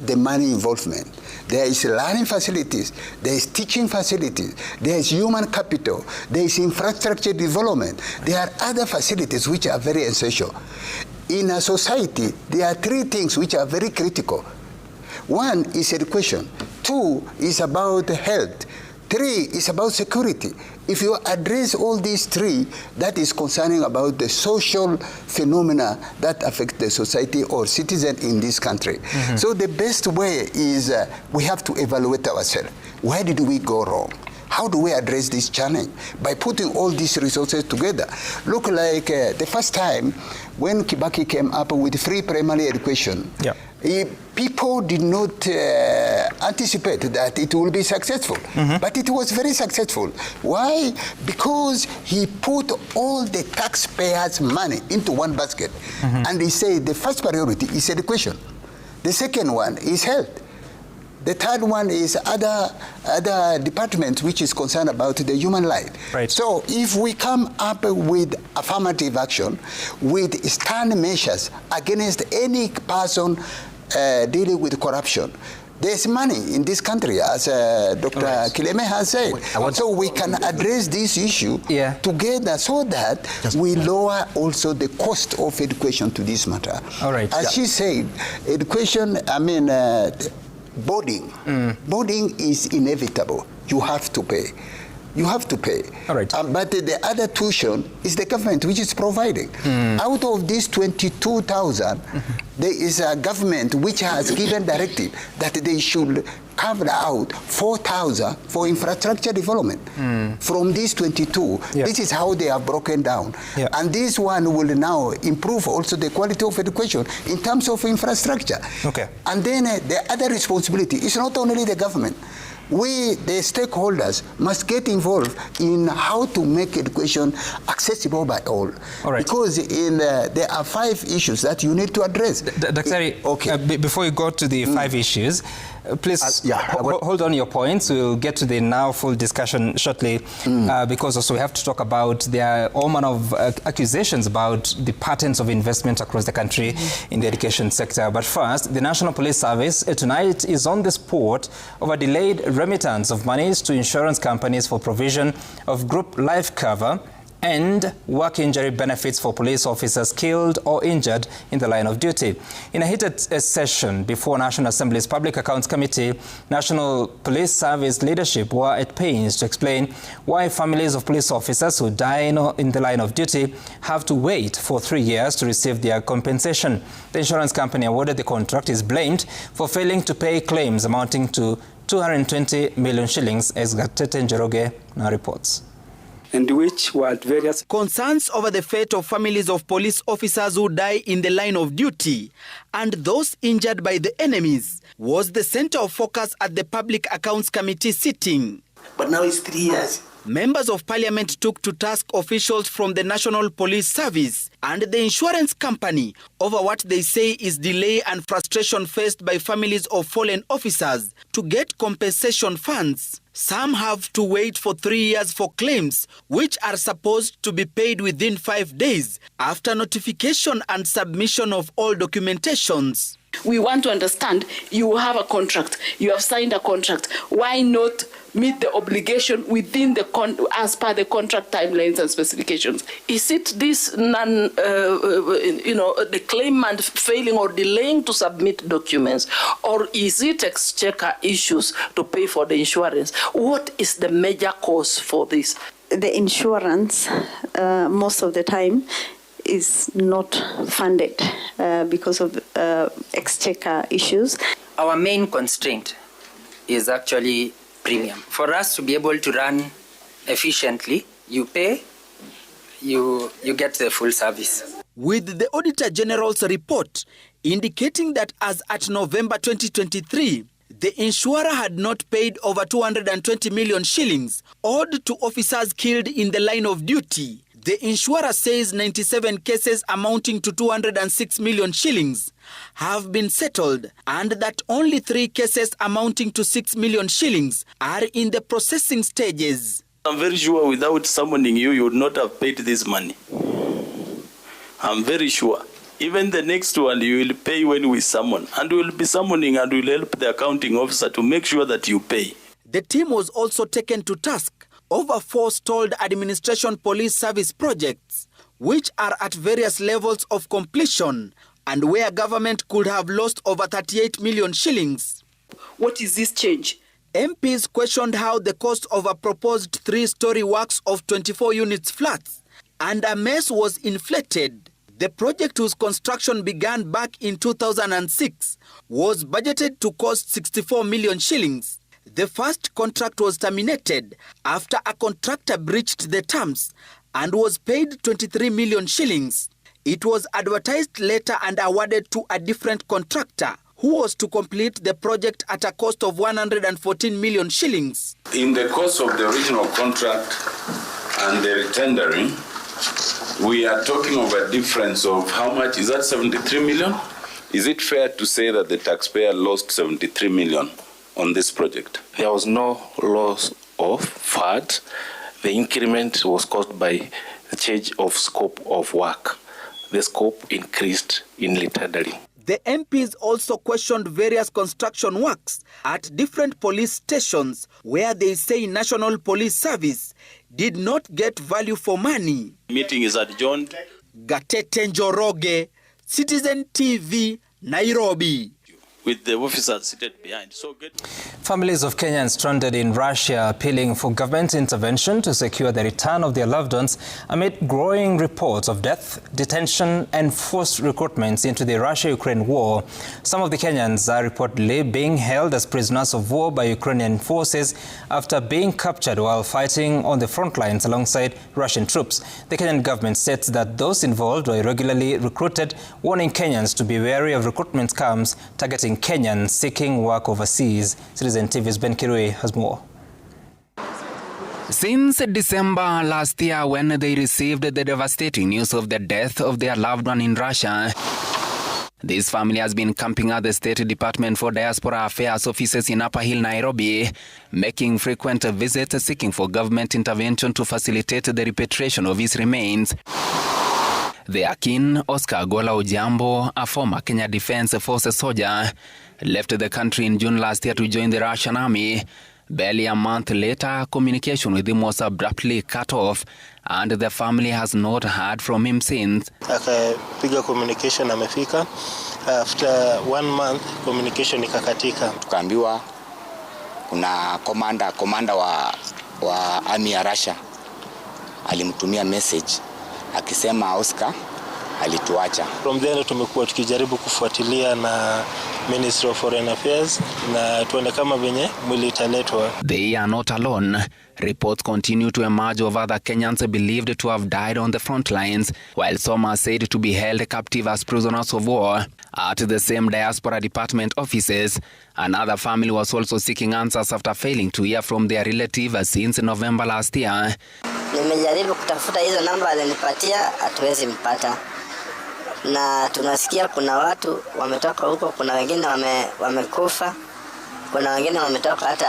[SPEAKER 18] the money involvement. There is learning facilities, there is teaching facilities, there is human capital, there is infrastructure development. There are other facilities which are very essential. In a society, there are three things which are very critical. One is education. Two is about health. Three is about security. If you address all these three, that is concerning about the social phenomena that affect the society or citizen in this country. So the best way is we have to evaluate ourselves. Where did we go wrong? How do we address this challenge? By putting all these resources together. Look like the first time when Kibaki came up with free primary education, people did not anticipate that it will be successful. But it was very successful. Why? Because he put all the taxpayers' money into one basket. And he said the first priority is education. The second one is health. The third one is other departments which is concerned about the human life. Right. So if we come up with affirmative action, with stern measures against any person dealing with corruption, there's money in this country, as Dr. Kileme has said. So we can address this issue together so that we lower also the cost of education to this matter. As she said, education, boarding. Boarding is inevitable. You have to pay. You have to pay. But the other tuition is the government which is providing. Out of these 22,000, there is a government which has given directive that they should carve out 4,000 for infrastructure development. From these 22, this is how they are broken down. And this one will now improve also the quality of education in terms of infrastructure. And then the other responsibility is not only the government. We, the stakeholders, must get involved in how to make education accessible by all. Because there are 5 issues that you need to address.
[SPEAKER 3] Dr. Before you go to the 5 issues, please hold on your points. We'll get to the now full discussion shortly because also we have to talk about there are all manner of accusations about the patterns of investment across the country in the education sector. But first, the National Police Service tonight is on the spot over delayed remittance of monies to insurance companies for provision of group life cover and work injury benefits for police officers killed or injured in the line of duty. In a heated session before National Assembly's Public Accounts Committee, National Police Service leadership were at pains to explain why families of police officers who die in the line of duty have to wait for 3 years to receive their compensation. The insurance company awarded the contract is blamed for failing to pay claims amounting to 220 million shillings, as Gatete Njoroge now reports.
[SPEAKER 2] And which were various concerns over the fate of families of police officers who die in the line of duty and those injured by the enemies was the center of focus at the Public Accounts Committee sitting.
[SPEAKER 25] But now it's 3 years.
[SPEAKER 2] Members of Parliament took to task officials from the National Police Service and the insurance company over what they say is delay and frustration faced by families of fallen officers to get compensation funds. Some have to wait for 3 years for claims, which are supposed to be paid within 5 days after notification and submission of all documentations.
[SPEAKER 5] We want to understand, you have a contract, you have signed a contract. Why not meet the obligation within the as per the contract timelines and specifications? Is it this the claimant failing or delaying to submit documents, or is it exchequer issues to pay for the insurance? What is the major cause for this?
[SPEAKER 7] The insurance, most of the time, is not funded because of exchequer issues.
[SPEAKER 8] Our main constraint is actually premium. For us to be able to run efficiently, you pay, you get the full service.
[SPEAKER 2] With the Auditor General's report indicating that as at November 2023, the insurer had not paid over 220 million shillings owed to officers killed in the line of duty, the insurer says 97 cases amounting to 206 million shillings have been settled and that only 3 cases amounting to 6 million shillings are in the processing stages.
[SPEAKER 9] I'm very sure without summoning you, you would not have paid this money. I'm very sure. Even the next one, you will pay when we summon. And we will be summoning and we will help the accounting officer to make sure that you pay.
[SPEAKER 2] The team was also taken to task over 4 stalled administration police service projects, which are at various levels of completion and where government could have lost over 38 million shillings.
[SPEAKER 5] What is this change?
[SPEAKER 2] MPs questioned how the cost of a proposed 3-story works of 24 units flats and a mess was inflated. The project, whose construction began back in 2006, was budgeted to cost 64 million shillings. The first contract was terminated after a contractor breached the terms and was paid 23 million shillings. It was advertised later and awarded to a different contractor who was to complete the project at a cost of 114 million shillings.
[SPEAKER 10] In the course of the original contract and the retendering, we are talking of a difference of how much? Is that 73 million? Is it fair to say that the taxpayer lost 73 million on this project?
[SPEAKER 21] There was no loss of FAT. The increment was caused by the change of scope of work. The scope increased in retendering.
[SPEAKER 2] The MPs also questioned various construction works at different police stations where they say National Police Service did not get value for money.
[SPEAKER 9] Meeting is adjourned.
[SPEAKER 2] Gatete Njoroge, Citizen TV, Nairobi.
[SPEAKER 9] With the officers seated behind.
[SPEAKER 3] Families of Kenyans stranded in Russia appealing for government intervention to secure the return of their loved ones amid growing reports of death, detention and forced recruitments into the Russia-Ukraine war. Some of the Kenyans are reportedly being held as prisoners of war by Ukrainian forces after being captured while fighting on the front lines alongside Russian troops. The Kenyan government states that those involved were regularly recruited, warning Kenyans to be wary of recruitment scams targeting Kenyans seeking work overseas. Citizen TV's Ben Kirui has more.
[SPEAKER 11] Since December last year, when they received the devastating news of the death of their loved one in Russia, this family has been camping at the State Department for Diaspora Affairs offices in Upper Hill, Nairobi, making frequent visits seeking for government intervention to facilitate the repatriation of his remains. The Akin Oscar Gola Ojambo, a former Kenya Defense Forces soldier, left the country in June last year to join the Russian army. Barely a month later, communication with him was abruptly cut off, and the family has not heard from him since.
[SPEAKER 21] Akapiga communication amefika. After 1 month, communication ikakatika.
[SPEAKER 12] Tukaambiwa kuna komanda wa army ya Russia alimtumia message akisema Oscar alituacha.
[SPEAKER 21] From then tumekuwa tukijaribu kufuatilia na Ministry of Foreign Affairs na tuone kama venye mwili italetwa.
[SPEAKER 11] They are not alone. Reports continue to emerge of other Kenyans believed to have died on the front lines, while some are said to be held captive as prisoners of war. At the same diaspora department offices, another family was also seeking answers after failing to hear from their relative since November last year.
[SPEAKER 13] Nimejaribu kutafuta hizo namba alinipatia, hatuwezi mpata. Na tunasikia kuna watu wametoka huko, kuna wengine wamekufa, kuna wengine wametoka hata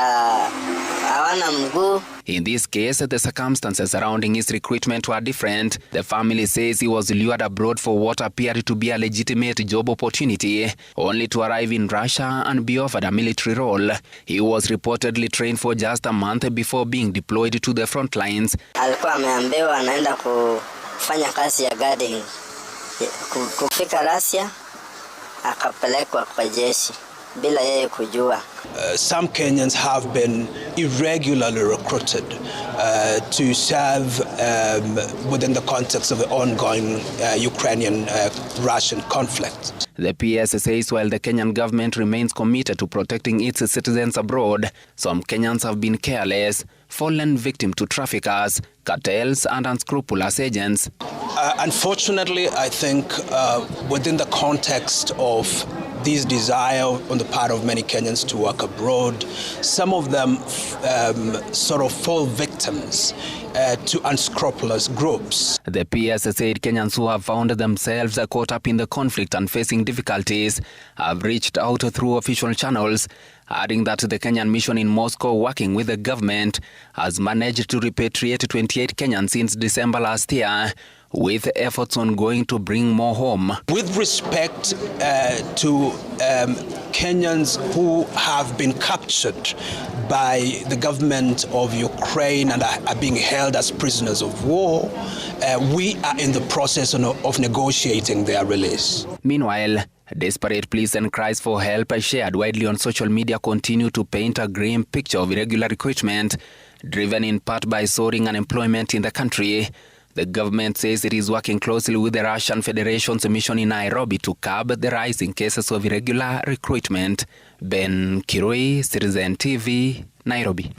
[SPEAKER 13] hawana mguu.
[SPEAKER 11] In this case, the circumstances surrounding his recruitment were different. The family says he was lured abroad for what appeared to be a legitimate job opportunity, only to arrive in Russia and be offered a military role. He was reportedly trained for just a month before being deployed to the front lines.
[SPEAKER 13] Alikuwa ameambiwa anaenda kufanya kazi ya guarding. Kufika Russia, akapelekwa kwa jeshi. bila yeye kujua.
[SPEAKER 4] Some Kenyans have been irregularly recruited to serve within the context of the ongoing Ukrainian-Russian conflict.
[SPEAKER 11] The PS says while the Kenyan government remains committed to protecting its citizens abroad, some Kenyans have been careless, fallen victim to traffickers, cartels and unscrupulous agents.
[SPEAKER 4] Unfortunately, I think within the context of this desire on the part of many Kenyans to work abroad, some of them sort of fall victims to unscrupulous groups.
[SPEAKER 11] The PS said Kenyans who have found themselves caught up in the conflict and facing difficulties have reached out through official channels, adding that the Kenyan mission in Moscow, working with the government, has managed to repatriate 28 Kenyans since December last year, with efforts ongoing to bring more home.
[SPEAKER 4] With respect to Kenyans who have been captured by the government of Ukraine and are being held as prisoners of war, we are in the process of negotiating their release.
[SPEAKER 11] Meanwhile, desperate pleas and cries for help shared widely on social media continue to paint a grim picture of irregular recruitment, driven in part by soaring unemployment in the country. The government says it is working closely with the Russian Federation's mission in Nairobi to curb the rising cases of irregular recruitment. Ben Kirui, Citizen TV, Nairobi.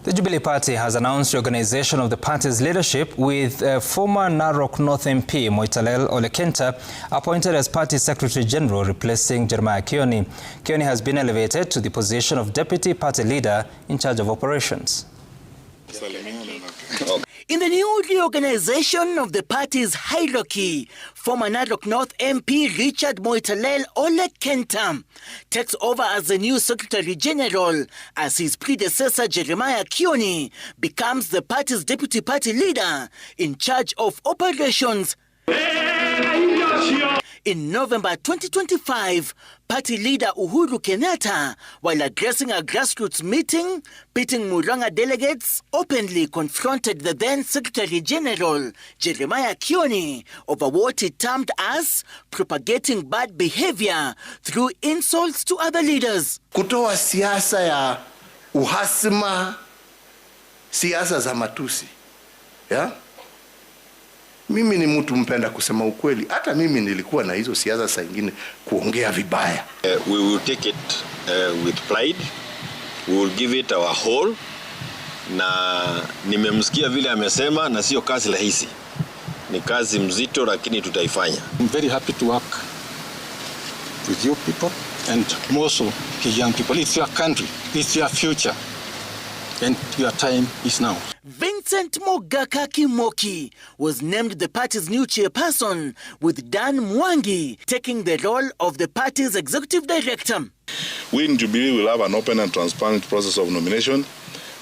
[SPEAKER 3] The Jubilee Party has announced reorganization of the party's leadership with former Narok North MP Moitalel Ole Kenta appointed as party secretary general, replacing Jeremiah Kioni. Kioni has been elevated to the position of deputy party leader in charge of operations.
[SPEAKER 25] In the new reorganization of the party's hierarchy, former Narok North MP Richard Moitalel Ole Kenta takes over as the new Secretary General, as his predecessor Jeremiah Kioni becomes the party's deputy party leader in charge of operations. In November 2025, party leader Uhuru Kenyatta, while addressing a grassroots meeting, pitting Murang'a delegates, openly confronted the then Secretary General, Jeremiah Kioni, over what he termed as propagating bad behavior through insults to other leaders.
[SPEAKER 6] Kutoa siasa ya uhasima, siasa za matusi. Yeah? Mimi ni mtu mpenda kusema ukweli. Hata mimi nilikuwa na hizo siasa saa nyingine kuongea vibaya.
[SPEAKER 14] We will take it with pride. We will give it our whole. Na nimemsikia vile amesema na sio kazi rahisi. Ni kazi mzito lakini tutaifanya.
[SPEAKER 15] I'm very happy to work with you people and also the young people. It's your country. It's your future. And your time is now.
[SPEAKER 25] Vincent Mogaka Kimoki was named the party's new chairperson, with Dan Mwangi taking the role of the party's executive director.
[SPEAKER 16] We in Jubilee will have an open and transparent process of nomination.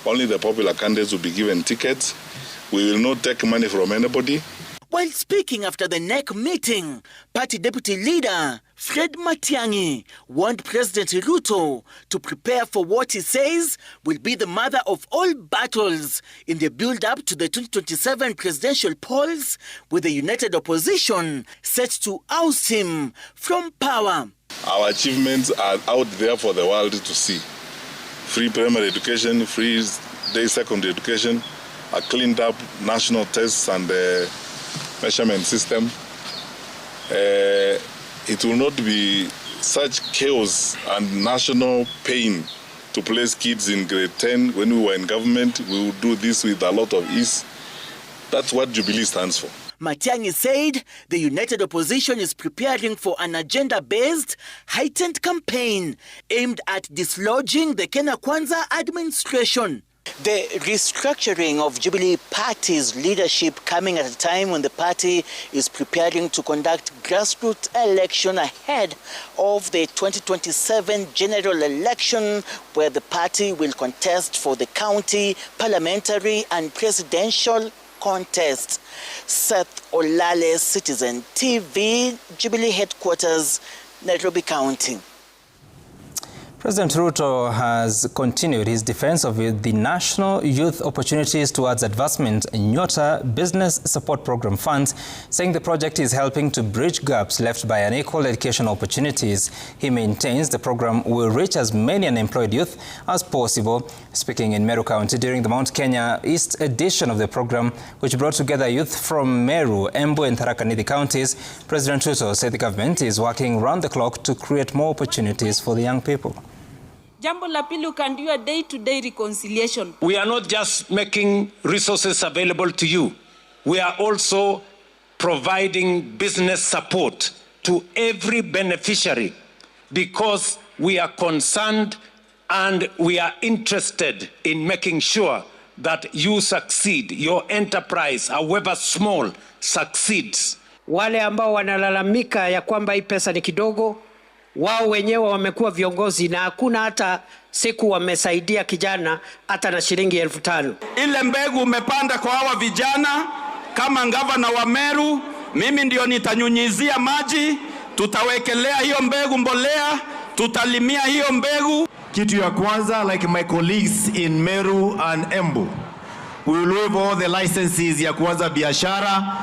[SPEAKER 16] Only the popular candidates will be given tickets. We will not take money from anybody.
[SPEAKER 25] While speaking after the NEC meeting, party deputy leader Fred Matiang'i warned President Ruto to prepare for what he says will be the mother of all battles in the build-up to the 2027 presidential polls, with the united opposition set to oust him from power.
[SPEAKER 16] Our achievements are out there for the world to see. Free primary education, free day secondary education, a cleaned up national tests and measurement system. It will not be such chaos and national pain to place kids in grade 10. When we were in government, we would do this with a lot of ease. That's what Jubilee stands for.
[SPEAKER 25] Matiang'i said the united opposition is preparing for an agenda-based, heightened campaign aimed at dislodging the Kenya Kwanza administration. The restructuring of Jubilee Party's leadership coming at a time when the party is preparing to conduct grassroots election ahead of the 2027 general election, where the party will contest for the county, parliamentary and presidential contests. Seth Olale, Citizen TV, Jubilee headquarters, Nairobi County.
[SPEAKER 3] President Ruto has continued his defense of the National Youth Opportunities Towards Advancement Nyota Business Support Program funds, saying the project is helping to bridge gaps left by unequal educational opportunities. He maintains the program will reach as many unemployed youth as possible. Speaking in Meru County during the Mount Kenya East edition of the program, which brought together youth from Meru, Embu and Tharaka Nithi counties, President Ruto said the government is working round the clock to create more opportunities for the young people.
[SPEAKER 1] Jambo la pili, you can do a day-to-day reconciliation.
[SPEAKER 20] We are not just making resources available to you. We are also providing business support to every beneficiary because we are concerned and we are interested in making sure that you succeed, your enterprise, however small, succeeds.
[SPEAKER 22] Wale ambao wanalalamika ya kwamba hii pesa ni kidogo, wao wenyewe wamekuwa viongozi na hakuna hata siku wamesaidia kijana hata na shilingi 5,000.
[SPEAKER 23] Ile mbegu umepanda kwa hawa vijana, kama gavana wa Meru, mimi ndio nitanyunyizia maji, tutawekelea hiyo mbegu mbolea, tutalimia hiyo mbegu.
[SPEAKER 24] Kitu ya kwanza, like my colleagues in Meru and Embu, we will waive all the licenses ya kuanza biashara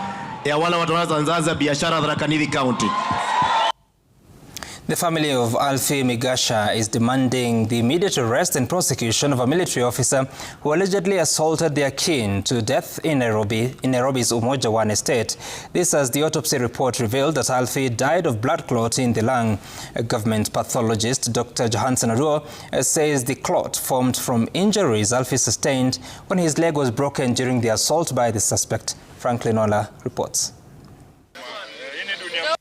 [SPEAKER 24] ya wale watu wanaanza biashara Tharaka Nithi County.
[SPEAKER 3] The family of Alfie Migasha is demanding the immediate arrest and prosecution of a military officer who allegedly assaulted their kin to death in Nairobi's Umoja One estate. This as the autopsy report revealed that Alfie died of blood clot in the lung. A government pathologist, Dr. Johansen Aruo, says the clot formed from injuries Alfie sustained when his leg was broken during the assault by the suspect. Franklin Ola reports.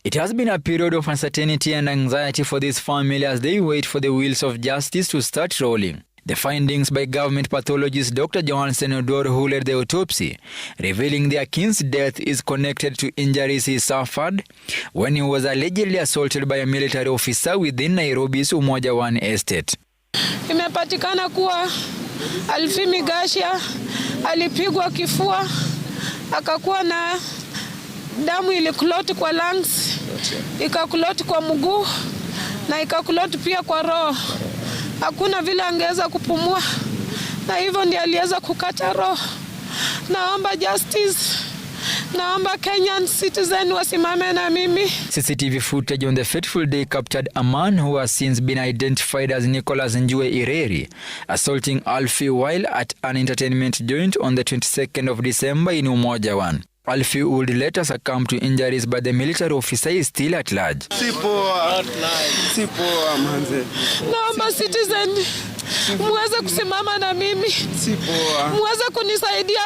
[SPEAKER 26] It has been a period of uncertainty and anxiety for this family as they wait for the wheels of justice to start rolling. The findings by government pathologist Dr. Johansen Aruo, who led the autopsy, revealing their kin's death is connected to injuries he suffered when he was allegedly assaulted by a military officer within Nairobi's Umoja One estate.
[SPEAKER 1] Imepatikana kuwa Alfie Migasha alipigwa kifua, akakuwa na damu ilikloti kwa lungs, ikakloti kwa mguu na ikakloti pia kwa roho. Hakuna vile angeweza kupumua na hivyo ndiye aliweza kukata roho. Naomba justice. Naomba Kenyan citizen wasimame na mimi.
[SPEAKER 26] CCTV footage on the fateful day captured a man who has since been identified as Nicholas Njue Ireri assaulting Alfie while at an entertainment joint on the 22nd of December in Umoja One. Alfie would later succumb to injuries, but the military officer is still at large.
[SPEAKER 1] Naomba citizen muweze kusimama na mimi, muweze kunisaidia,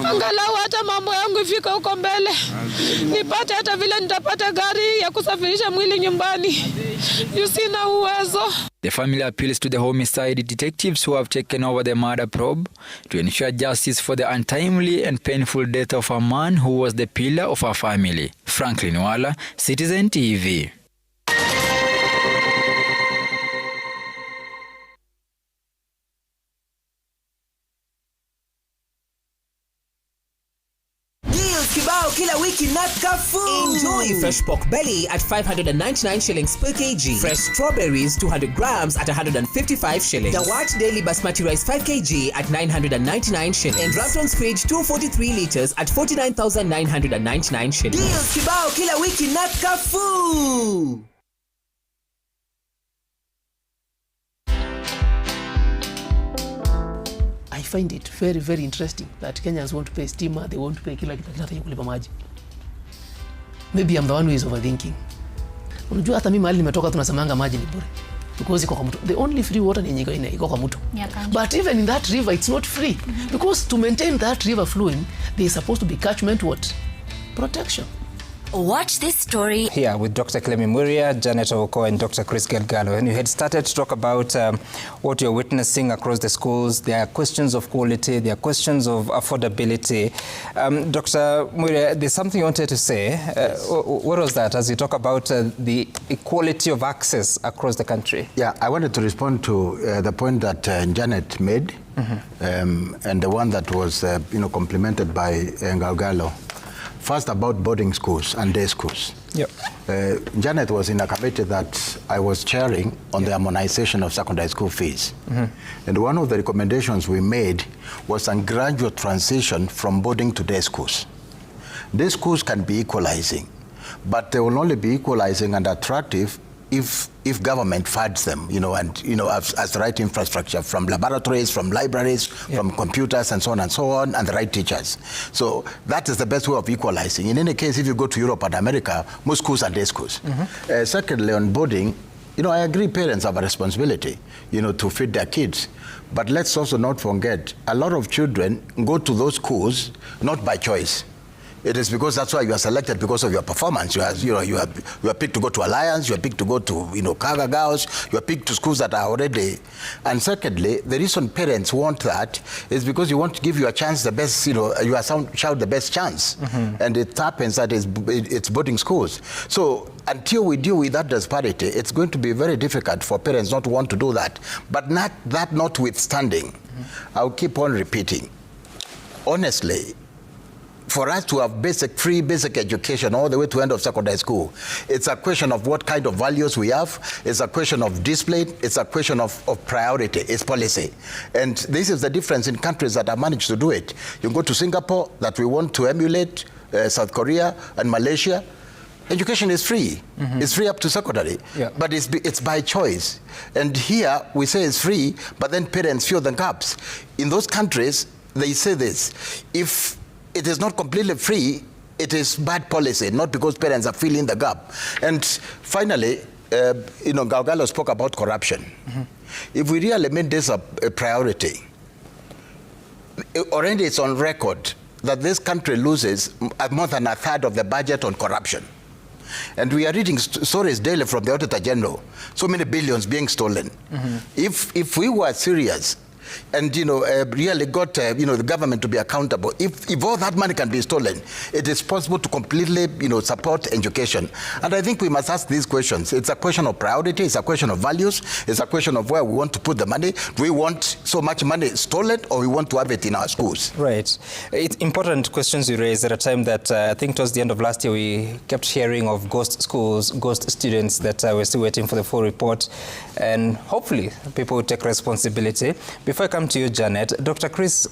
[SPEAKER 1] angalau hata mambo yangu ifika huko mbele, nipate hata vile nitapata gari ya kusafirisha mwili nyumbani. Sina uwezo.
[SPEAKER 26] The family appeals to the homicide detectives who have taken over the murder probe to ensure justice for the untimely and painful death of a man who was the pillar of our family. Franklin Wala, Citizen TV.
[SPEAKER 27] Kibao kila wiki na Carrefour. Enjoy fresh pork belly at 599 shillings per kg. Fresh strawberries 200 grams at 155 shillings. Dawat Daily Basmati rice 5 kg at 999 shillings. And Ramton's Fridge 243 liters at 49,999 shillings. Deals kibao kila wiki na Carrefour.
[SPEAKER 28] I find it very, very interesting that Kenyans want to pay stima, they want to pay kila kitu kulipa maji. Maybe I'm the one who is overthinking. Unajua hata mimi mahali nimetoka tunasemanga maji ni bure. Because iko kwa mto. The only free water ni iko kwa mto. But even in that river it's not free. Because to maintain that river flowing, there is supposed to be catchment what? Protection.
[SPEAKER 29] Watch this story
[SPEAKER 3] here with Dr. Clemi Muria, Janet Oko, and Dr. Chris Gelgalo. And you had started to talk about what you're witnessing across the schools. There are questions of quality, there are questions of affordability. Dr. Muria, there's something you wanted to say. Yes. What was that as you talk about the equality of access across the country?
[SPEAKER 19] Yeah, I wanted to respond to the point that Janet made, and the one that was complimented by Galgalo. First, about boarding schools and day schools.
[SPEAKER 3] Yep.
[SPEAKER 19] Janet was in a committee that I was chairing on the harmonization of secondary school fees. And one of the recommendations we made was a gradual transition from boarding to day schools. Day schools can be equalizing, but they will only be equalizing and attractive if government funds them, and as the right infrastructure, from laboratories, from libraries, from computers, and so on, and the right teachers. So that is the best way of equalizing. In any case, if you go to Europe and America, most schools are day schools. Secondly, on boarding, I agree parents have a responsibility, to feed their kids. But let's also not forget, a lot of children go to those schools not by choice. It is because that's why you are selected, because of your performance. You are picked to go to Alliance, you are picked to go to Kaga Girls, you are picked to schools that are already. And secondly, the reason parents want that is because you want to give you a chance, the best, you are child the best chance. And it happens that it's boarding schools. So until we deal with that disparity, it's going to be very difficult for parents not to want to do that. But that notwithstanding, I'll keep on repeating. Honestly, for us to have free basic education all the way to end of secondary school, it's a question of what kind of values we have. It's a question of discipline. It's a question of priority. It's policy. And this is the difference in countries that have managed to do it. You go to Singapore, that we want to emulate, South Korea and Malaysia. Education is free. It's free up to secondary, but it's by choice. And here we say it's free, but then parents fill the gaps. In those countries, they say this: if it is not completely free, it is bad policy, not because parents are filling the gap. And finally, Galgalo spoke about corruption. If we really made this a priority, already it's on record that this country loses more than a third of the budget on corruption. And we are reading stories daily from the Auditor General, so many billions being stolen. If we were serious, and really got the government to be accountable, if all that money can be stolen, it is possible to completely support education. And I think we must ask these questions. It's a question of priority, it's a question of values, it's a question of where we want to put the money. Do we want so much money stolen, or we want to have it in our schools?
[SPEAKER 3] Right. It's important questions you raise at a time that I think towards the end of last year we kept hearing of ghost schools, ghost students that we're still waiting for the full report, and hopefully people will take responsibility. Before I come to you, Janet, Dr. Chris,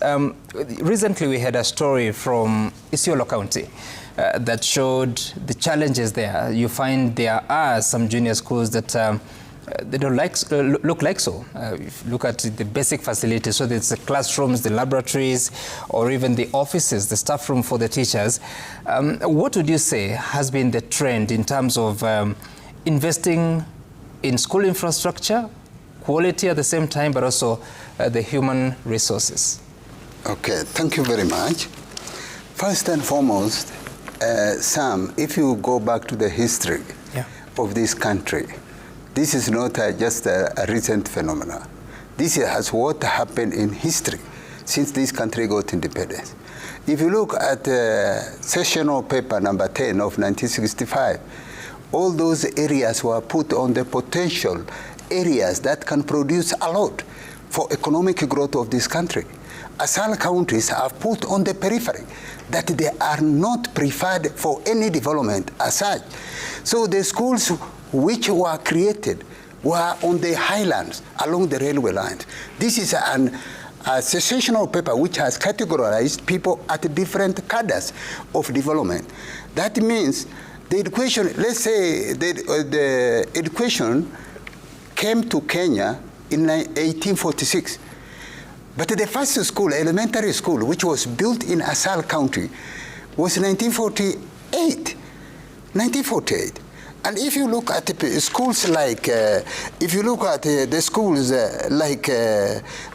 [SPEAKER 3] recently we had a story from Isiolo County that showed the challenges there. You find there are some junior schools that they don't look like so. If you look at the basic facilities, so it's the classrooms, the laboratories, or even the offices, the staff room for the teachers. What would you say has been the trend in terms of investing in school infrastructure, quality at the same time, but also the human resources?
[SPEAKER 2] Okay, thank you very much. First and foremost, Sam, if you go back to the history of this country, this is not just a recent phenomenon. This has what happened in history since this country got independence. If you look at sessional paper number 10 of 1965, all those areas were put on the potential areas that can produce a lot for economic growth of this country. Asal counties are put on the periphery, that they are not preferred for any development as such. So the schools which were created were on the highlands along the railway lines. This is a secessional paper which has categorized people at different cadres of development. That means the education, let's say the education came to Kenya in 1846. But the first school, elementary school, which was built in Asal County, was 1948. 1948. And if you look at the schools like, if you look at the schools like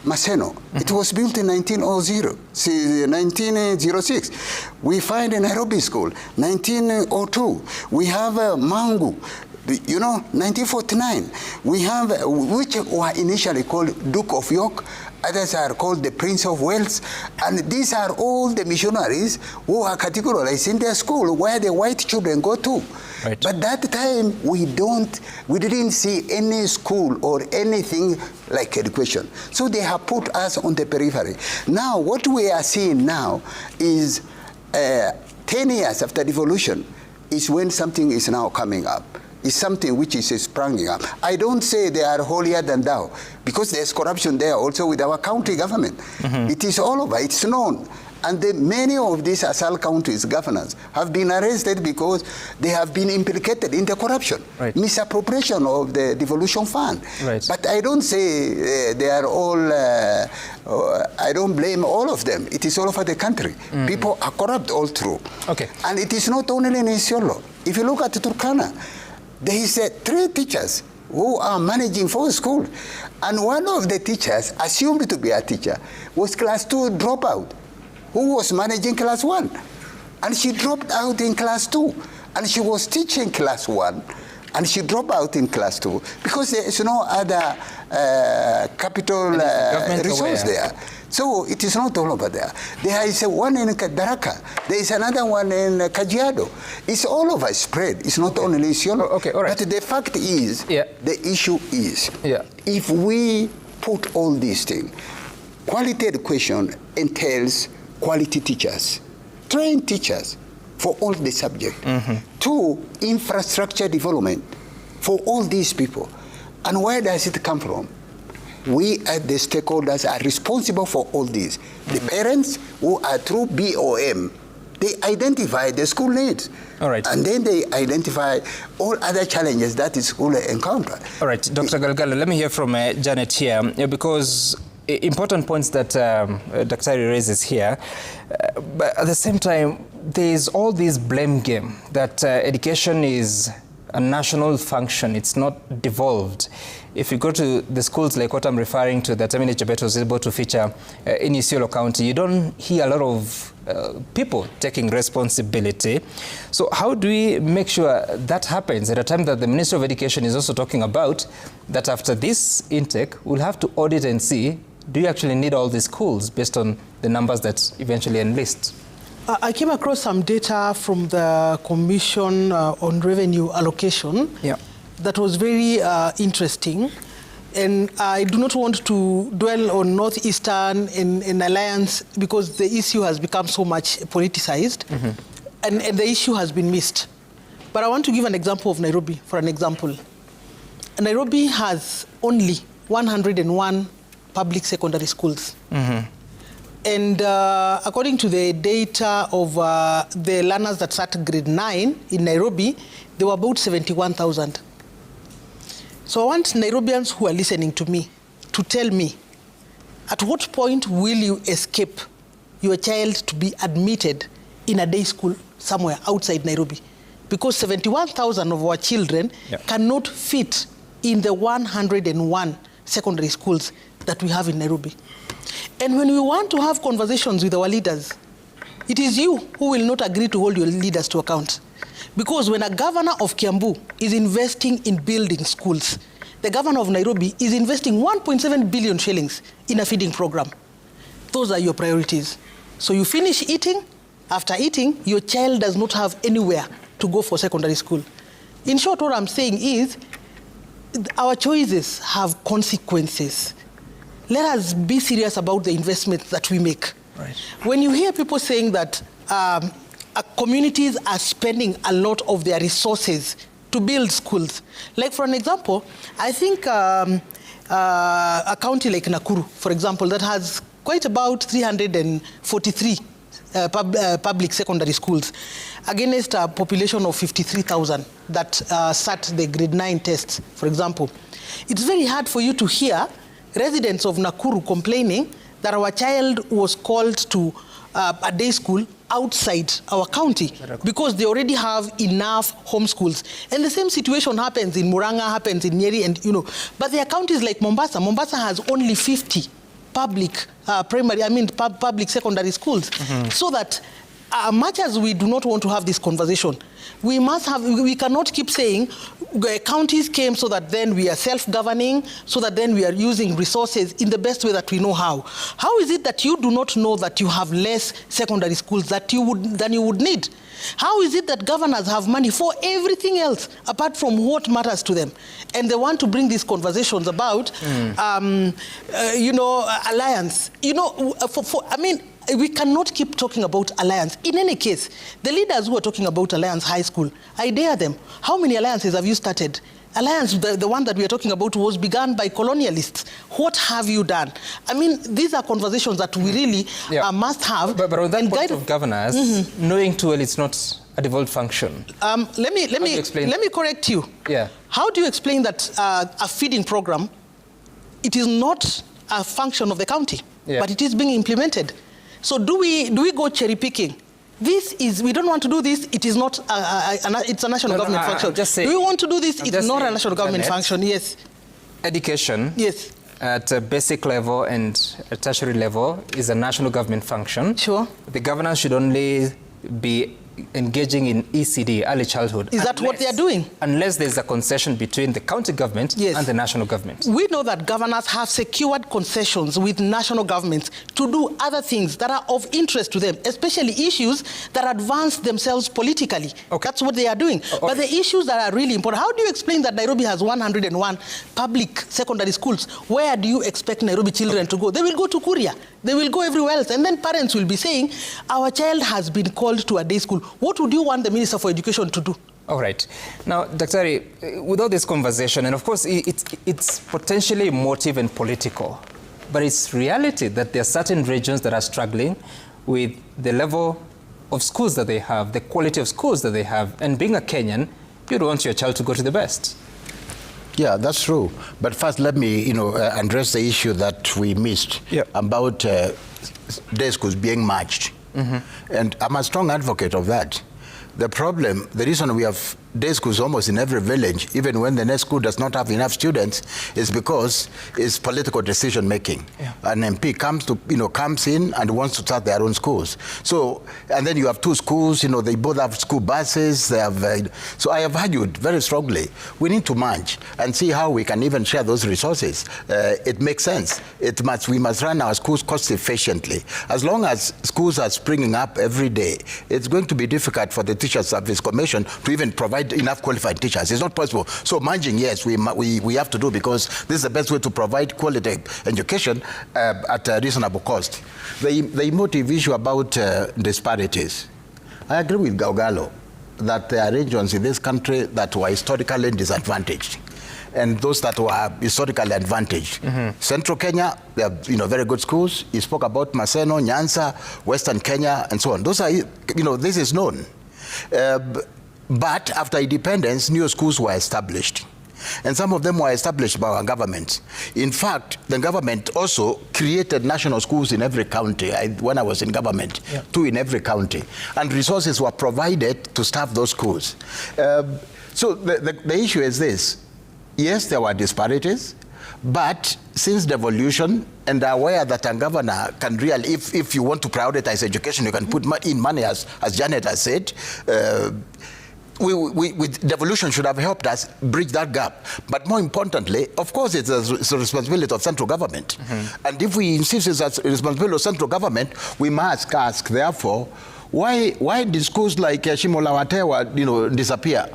[SPEAKER 2] Maseno, it was built in 1906. We find a Nairobi school, 1902. We have Mangu, 1949. We have, which were initially called Duke of York, others are called the Prince of Wales, and these are all the missionaries who are categorized in their school where the white children go to. Right. But that time we didn't see any school or anything like education. So they have put us on the periphery. Now what we are seeing now is 10 years after devolution is when something is now coming up. It's something which is springing up. I don't say they are holier than thou, because there's corruption there also with our county government. It is all over, it's known. And many of these Asal counties governors have been arrested because they have been implicated in the corruption, misappropriation of the devolution fund. But I don't say they are all, I don't blame all of them. It is all over the country. People are corrupt all through. And it is not only in Isiolo. If you look at Turkana, there is 3 teachers who are managing 4 schools. And one of the teachers, assumed to be a teacher, was class 2 dropout, who was managing class 1. And she dropped out in class 2. And she was teaching class 1. And she dropped out in class 2 because there is no other capital resource there. So it is not all over there. There is one in Daraka. There is another one in Kajiado. It's all over spread. It's not only Isiolo. But the fact is, the issue is, if we put all these things, quality education entails quality teachers, trained teachers for all the subjects. 2, infrastructure development for all these people. And where does it come from? We as the stakeholders are responsible for all this. The parents who are through BOM, they identify the school needs. And then they identify all other challenges that the school encounter.
[SPEAKER 3] All right, Dr. Galgalo, let me hear from Janet here, because important points that Dr. raises here. But at the same time, there is all this blame game that education is a national function. It's not devolved. If you go to the schools like what I'm referring to, that Amini Chebet was able to feature in Isiolo County, you don't hear a lot of people taking responsibility. So how do we make sure that happens at a time that the Ministry of Education is also talking about that after this intake, we'll have to audit and see, do you actually need all these schools based on the numbers that eventually enlist?
[SPEAKER 5] I came across some data from the Commission on Revenue Allocation that was very interesting. And I do not want to dwell on Northeastern and Alliance because the issue has become so much politicized and the issue has been missed. But I want to give an example of Nairobi, for an example. Nairobi has only 101 public secondary schools. And according to the data of the learners that start grade 9 in Nairobi, there were about 71,000. So I want Nairobians who are listening to me to tell me, at what point will you escape your child to be admitted in a day school somewhere outside Nairobi? Because 71,000 of our children cannot fit in the 101 secondary schools that we have in Nairobi. And when we want to have conversations with our leaders, it is you who will not agree to hold your leaders to account. Because when a governor of Kiambu is investing in building schools, the governor of Nairobi is investing 1.7 billion shillings in a feeding program. Those are your priorities. So you finish eating, after eating, your child does not have anywhere to go for secondary school. In short, what I'm saying is, our choices have consequences. Let us be serious about the investments that we make. When you hear people saying that communities are spending a lot of their resources to build schools, like for an example, I think a county like Nakuru, for example, that has quite about 343 public secondary schools against a population of 53,000 that sat the grade 9 tests, for example. It's very hard for you to hear residents of Nakuru complaining that our child was called to a day school outside our county because they already have enough home schools. And the same situation happens in Murang'a, happens in Nyeri, and but there are counties like Mombasa. Mombasa has only 50 public public secondary schools. So that much as we do not want to have this conversation, we cannot keep saying counties came so that then we are self-governing, so that then we are using resources in the best way that we know how. How is it that you do not know that you have less secondary schools than you would need? How is it that governors have money for everything else apart from what matters to them? And they want to bring these conversations about, alliance. we cannot keep talking about Alliance. In any case, the leaders who are talking about Alliance High School, I dare them. How many alliances have you started? Alliance, the one that we are talking about, was begun by colonialists. What have you done? I mean, these are conversations that we really must have.
[SPEAKER 3] But on that point of governors, knowing too well it's not a devolved function.
[SPEAKER 5] Let me correct you.
[SPEAKER 3] Yeah.
[SPEAKER 5] How do you explain that a feeding program, it is not a function of the county, but it is being implemented? So do we go cherry picking? We don't want to do this. It is not. It's a national government function.
[SPEAKER 3] Just say,
[SPEAKER 5] do we want to do this? It's not a national government function. Yes.
[SPEAKER 3] Education.
[SPEAKER 5] Yes.
[SPEAKER 3] At a basic level and a tertiary level is a national government function.
[SPEAKER 5] Sure.
[SPEAKER 3] The governors should only be engaging in ECD, early childhood.
[SPEAKER 5] Is that what they are doing?
[SPEAKER 3] Unless there's a concession between the county government and the national government.
[SPEAKER 5] We know that governors have secured concessions with national governments to do other things that are of interest to them, especially issues that advance themselves politically. That's what they are doing. But the issues that are really important, how do you explain that Nairobi has 101 public secondary schools? Where do you expect Nairobi children to go? They will go to Kuria. They will go everywhere else. And then parents will be saying, our child has been called to a day school. What would you want the Minister for Education to do?
[SPEAKER 3] All right. Now, Daktari, with all this conversation, and of course it's potentially emotive and political, but it's reality that there are certain regions that are struggling with the level of schools that they have, the quality of schools that they have. And being a Kenyan, you'd want your child to go to the best.
[SPEAKER 19] Yeah, that's true. But first, let me, address the issue that we missed about day schools being merged. And I'm a strong advocate of that. The problem, the reason we have day schools almost in every village, even when the next school does not have enough students, is because it's political decision making. An MP comes in and wants to start their own schools. So, and then you have two schools, they both have school buses. They have, so I have argued very strongly, we need to merge and see how we can even share those resources. It makes sense. We must run our schools cost efficiently. As long as schools are springing up every day, it's going to be difficult for the Teachers Service Commission to even provide enough qualified teachers. It's not possible. So merging, yes, we have to do, because this is the best way to provide quality education at a reasonable cost. The emotive issue about disparities, I agree with Gaugalo that there are regions in this country that were historically disadvantaged, and those that were historically advantaged. Central Kenya, they have very good schools. He spoke about Maseno, Nyanza, Western Kenya, and so on. Those are, this is known. But after independence, new schools were established. And some of them were established by our government. In fact, the government also created national schools in every county. When I was in government, 2 in every county. And resources were provided to staff those schools. So the issue is this. Yes, there were disparities, but since devolution, and aware that a governor can really, if you want to prioritize education, you can put in money, as Janet has said. With devolution should have helped us bridge that gap. But more importantly, of course, it's a responsibility of central government. And if we insist it's a responsibility of central government, we must ask, therefore, why did schools like Shimolawatewa, disappear?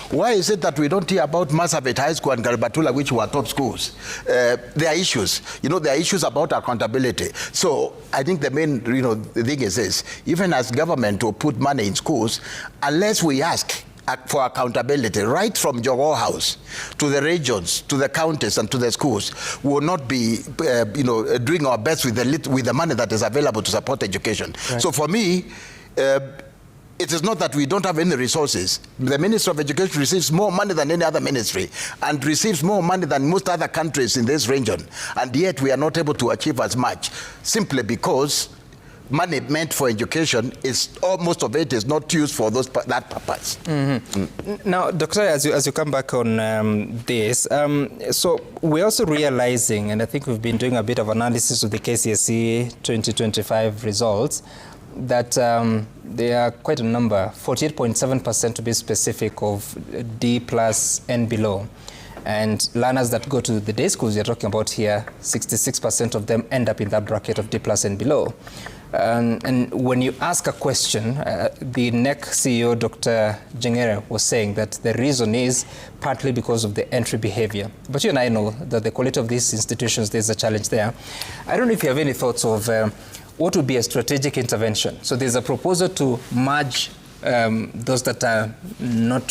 [SPEAKER 19] Why is it that we don't hear about Marsabit High School and Garibatula, which were top schools? There are issues. There are issues about accountability. So I think the main, the thing is this: even as government will put money in schools, unless we ask for accountability, right from Jogo House to the regions, to the counties, and to the schools, we will not be, doing our best with the money that is available to support education. Right. So for me, it is not that we don't have any resources. The Minister of Education receives more money than any other ministry and receives more money than most other countries in this region. And yet we are not able to achieve as much, simply because money meant for education most of it is not used for that purpose.
[SPEAKER 3] Now, Doctor, as you come back on this, so we're also realizing, and I think we've been doing a bit of analysis of the KCSE 2025 results, that there are quite a number, 48.7% to be specific, of D+ and below. And learners that go to the day schools you're talking about here, 66% of them end up in that bracket of D+ and below. And when you ask a question, the NEC CEO, Dr. Jengere, was saying that the reason is partly because of the entry behavior. But you and I know that the quality of these institutions, there's a challenge there. I don't know if you have any thoughts of what would be a strategic intervention? So there's a proposal to merge those that are not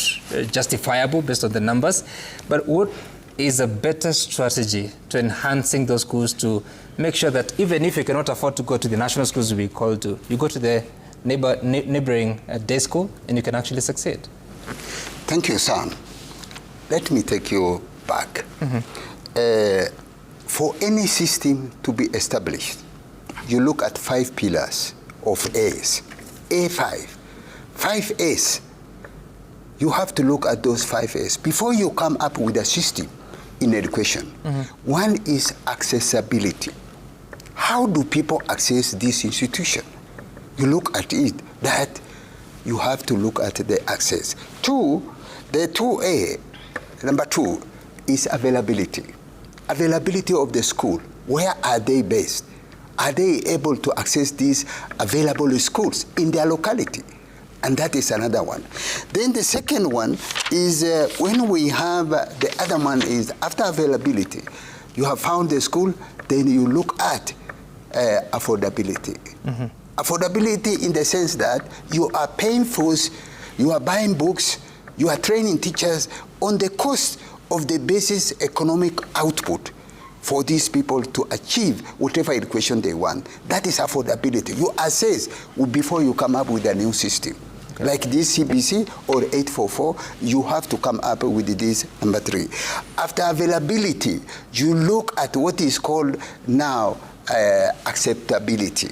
[SPEAKER 3] justifiable based on the numbers, but what is a better strategy to enhancing those schools to make sure that even if you cannot afford to go to the national schools we call to, you go to the neighboring day school and you can actually succeed?
[SPEAKER 2] Thank you, Sam. Let me take you back. For any system to be established, you look at 5 pillars of A's. A5. 5 A's. You have to look at those 5 A's before you come up with a system in education. One is accessibility. How do people access this institution? You look at it, that you have to look at the access. 2, the 2A, number 2, is availability. Availability of the school. Where are they based? Are they able to access these available schools in their locality? And that is another one. Then the second one is when we have, the other one is after availability, you have found the school, then you look at affordability. Affordability in the sense that you are paying fees, you are buying books, you are training teachers on the cost of the basic economic output for these people to achieve whatever education they want. That is affordability. You assess before you come up with a new system. Like this CBC or 844, you have to come up with this number 3. After availability, you look at what is called now acceptability.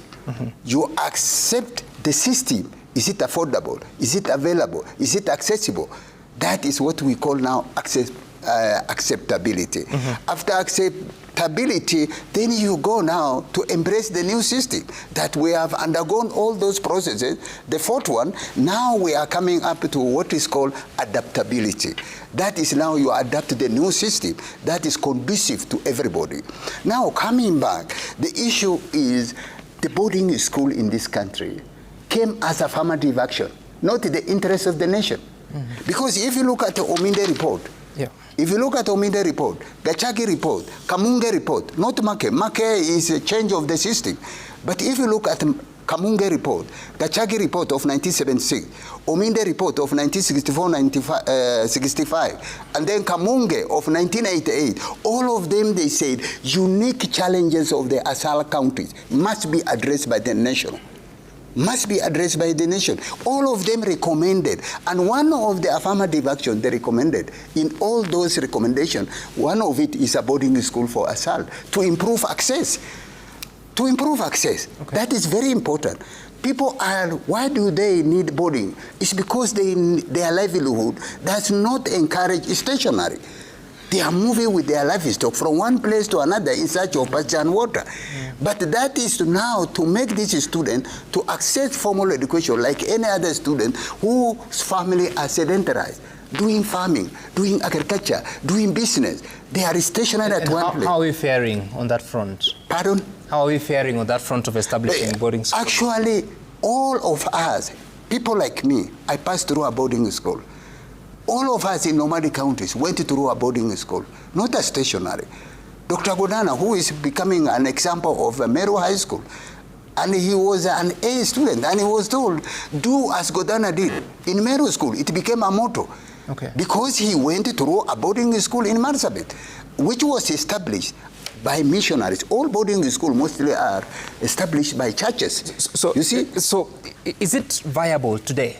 [SPEAKER 2] You accept the system. Is it affordable? Is it available? Is it accessible? That is what we call now acceptability. After acceptability, then you go now to embrace the new system that we have undergone all those processes. The 4th one, now we are coming up to what is called adaptability. That is now you adapt the new system that is conducive to everybody. Now coming back, the issue is the boarding school in this country came as affirmative action, not the interest of the nation. Because if you look at the Ominde report, if you look at Ominde report, Gachagi report, Kamunge report, not Make. Make is a change of the system. But if you look at Kamunge report, Gachagi report of 1976, Ominde report of 1964-65, and then Kamunge of 1988, all of them, they said, unique challenges of the ASAL counties must be addressed by the nation. Must be addressed by the nation. All of them recommended, and one of the affirmative action they recommended, in all those recommendations, one of it is a boarding school for ASAL to improve access. To improve access. That is very important. People are, why do they need boarding? It's because their livelihood does not encourage stationary. They are moving with their livestock from one place to another in search of pasture and water. But that is now to make this student to access formal education like any other student whose family are sedentarized, doing farming, doing agriculture, doing business. They are stationary at one place.
[SPEAKER 3] How are we faring on that front?
[SPEAKER 2] Pardon?
[SPEAKER 3] How are we faring on that front of establishing boarding schools?
[SPEAKER 2] Actually, all of us, people like me, I passed through a boarding school. All of us in nomadic counties went through a boarding school, not a stationary. Dr. Godana, who is becoming an example of Meru High School, and he was an A student, and he was told, do as Godana did. In Meru School, it became a motto. Because he went through a boarding school in Marsabit, which was established by missionaries. All boarding schools mostly are established by churches.
[SPEAKER 3] So,
[SPEAKER 2] you see?
[SPEAKER 3] So, is it viable today?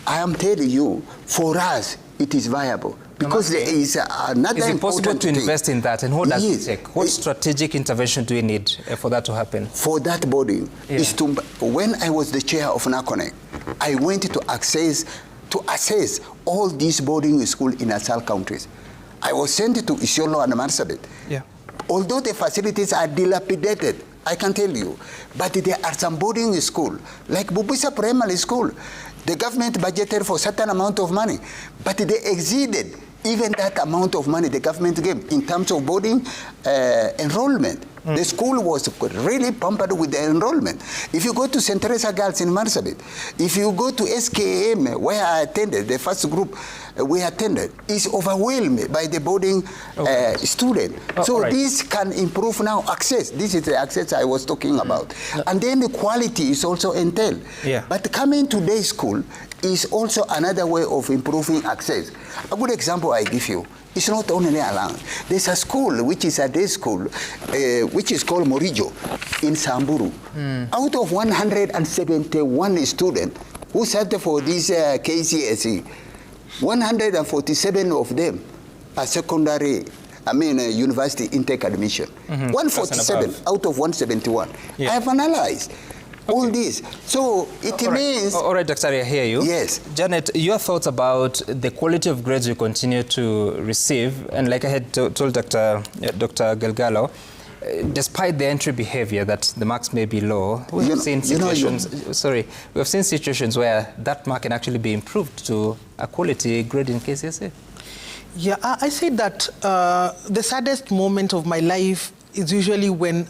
[SPEAKER 2] I am telling you, for us, it is viable. Because there is another
[SPEAKER 3] Is it possible to invest in that? And what does it take? What strategic intervention do we need for that to happen?
[SPEAKER 2] For that boarding, is to, when I was the chair of NACONEC, I went to assess all these boarding schools in ASAL counties. I was sent to Isiolo and Marsabit. Although the facilities are dilapidated, I can tell you, but there are some boarding schools, like Bubuisa Primary School. The government budgeted for a certain amount of money, but they exceeded even that amount of money the government gave in terms of boarding enrollment. The school was really pampered with the enrollment. If you go to St. Teresa Girls in Marsabit, if you go to SKM, where I attended, the first group we attended, is overwhelmed by the boarding student. So this can improve now access. This is the access I was talking about. And then the quality is also entailed. But coming to day school is also another way of improving access. A good example I give you. It's not only allowed. There's a school, which is a day school, which is called Morijo in Samburu. Out of 171 students who sat for this KCSE, 147 of them are secondary, university intake admission. 147 out of 171. I have analyzed all this. So it means...
[SPEAKER 3] All right, Dr. I hear you.
[SPEAKER 2] Yes.
[SPEAKER 3] Janet, your thoughts about the quality of grades you continue to receive, and like I had told Dr. Galgalo, despite the entry behavior that the marks may be low, we've seen situations, we've seen situations where that mark can actually be improved to a quality grade in KCSE.
[SPEAKER 5] Yeah, I say that the saddest moment of my life is usually when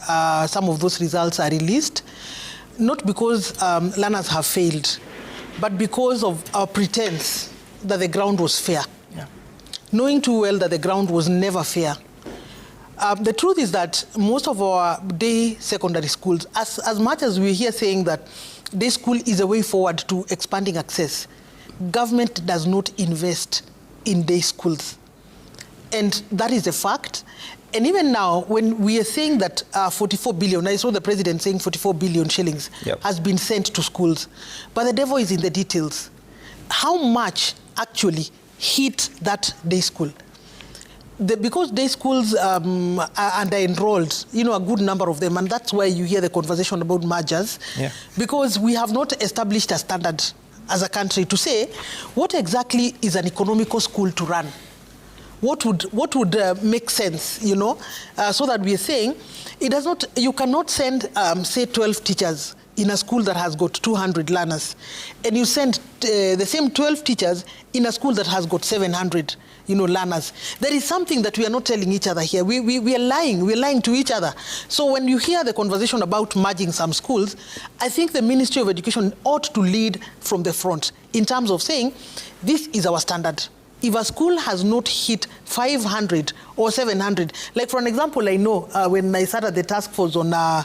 [SPEAKER 5] some of those results are released, not because learners have failed, but because of our pretense that the ground was fair. Knowing too well that the ground was never fair. The truth is that most of our day secondary schools, as much as we're here saying that day school is a way forward to expanding access, government does not invest in day schools. And that is a fact. And even now, when we are saying that 44 billion, I saw the president saying 44 billion shillings has been sent to schools. But the devil is in the details. How much actually hit that day school? Because day schools are under-enrolled, a good number of them, and that's why you hear the conversation about mergers, because we have not established a standard as a country to say what exactly is an economical school to run. What would make sense, so that we are saying it does not. You cannot send, say, 12 teachers in a school that has got 200 learners, and you send the same 12 teachers in a school that has got 700, learners. There is something that we are not telling each other here. We are lying. We are lying to each other. So when you hear the conversation about merging some schools, I think the Ministry of Education ought to lead from the front in terms of saying this is our standard. If a school has not hit 500 or 700, like for an example, I know when I started the task force on the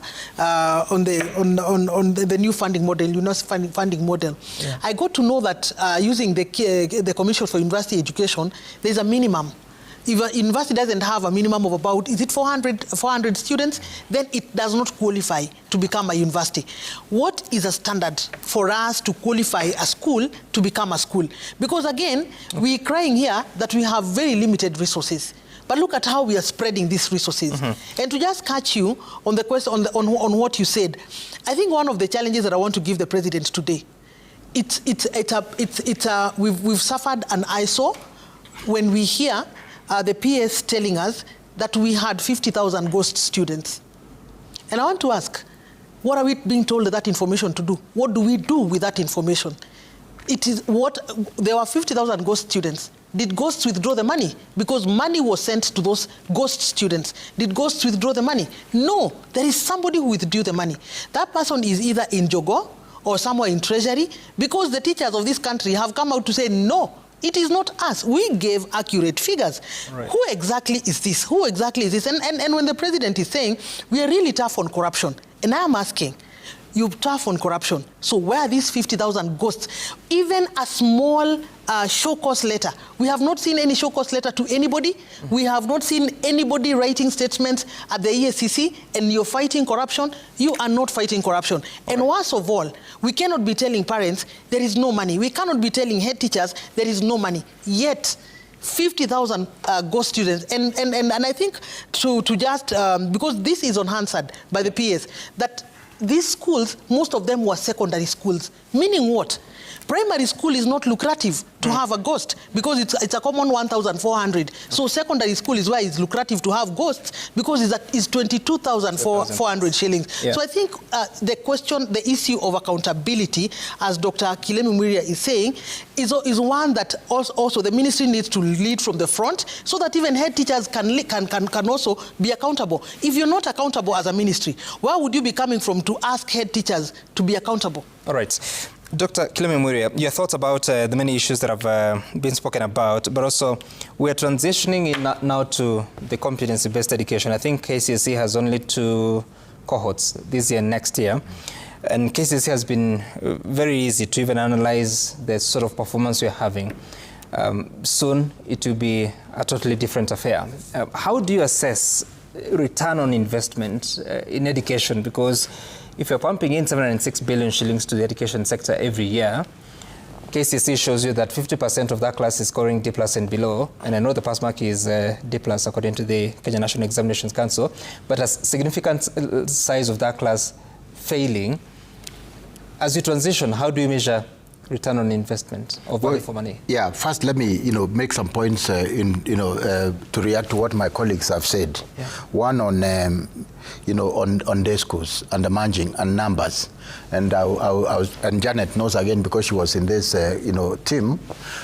[SPEAKER 5] new funding model, funding model, I got to know that using the Commission for University Education, there's a minimum. If a university doesn't have a minimum of about, is it 400 students, then it does not qualify to become a university. What is a standard for us to qualify a school to become a school? Because again, we're crying here that we have very limited resources. But look at how we are spreading these resources. And to just catch you on the question, on what you said, I think one of the challenges that I want to give the president today, we've suffered an eyesore when we hear the PS telling us that we had 50,000 ghost students. And I want to ask, what are we being told that information to do? What do we do with that information? There were 50,000 ghost students. Did ghosts withdraw the money? Because money was sent to those ghost students. Did ghosts withdraw the money? No, there is somebody who withdrew the money. That person is either in Jogo or somewhere in Treasury, because the teachers of this country have come out to say, no, it is not us. We gave accurate figures. Right. Who exactly is this? Who exactly is this? And when the president is saying, we are really tough on corruption, and I am asking, you're tough on corruption. So where are these 50,000 ghosts? Even a small show cause letter. We have not seen any show cause letter to anybody. We have not seen anybody writing statements at the EACC, and you're fighting corruption. You are not fighting corruption. And worst of all, we cannot be telling parents there is no money. We cannot be telling head teachers there is no money. Yet, 50,000 ghost students. And I think to just, because this is unanswered by the PS, that these schools, most of them were secondary schools. Meaning what? Primary school is not lucrative to have a ghost because it's a common 1,400. So secondary school is where it's lucrative to have ghosts because it's 22,400 shillings. Yeah. So I think the issue of accountability, as Dr. Kilemi Mwiria is saying, is one that also the ministry needs to lead from the front so that even head teachers can also be accountable. If you're not accountable as a ministry, where would you be coming from to ask head teachers to be accountable?
[SPEAKER 3] All right. Dr. Kilemi Mwiria, your thoughts about the many issues that have been spoken about, but also we are transitioning in now to the competency-based education. I think KCSE has only 2 cohorts this year and next year. And KCSE has been very easy to even analyze the sort of performance we're having. Soon it will be a totally different affair. How do you assess return on investment in education? Because if you're pumping in 706 billion shillings to the education sector every year, KCSE shows you that 50% of that class is scoring D+ and below, and I know the pass mark is D+ according to the Kenya National Examinations Council, but a significant size of that class failing. As you transition, how do you measure return on investment or value for money?
[SPEAKER 19] Yeah, first let me make some points to react to what my colleagues have said. Yeah. One on on day schools and the managing and numbers, and and Janet knows again because she was in this team.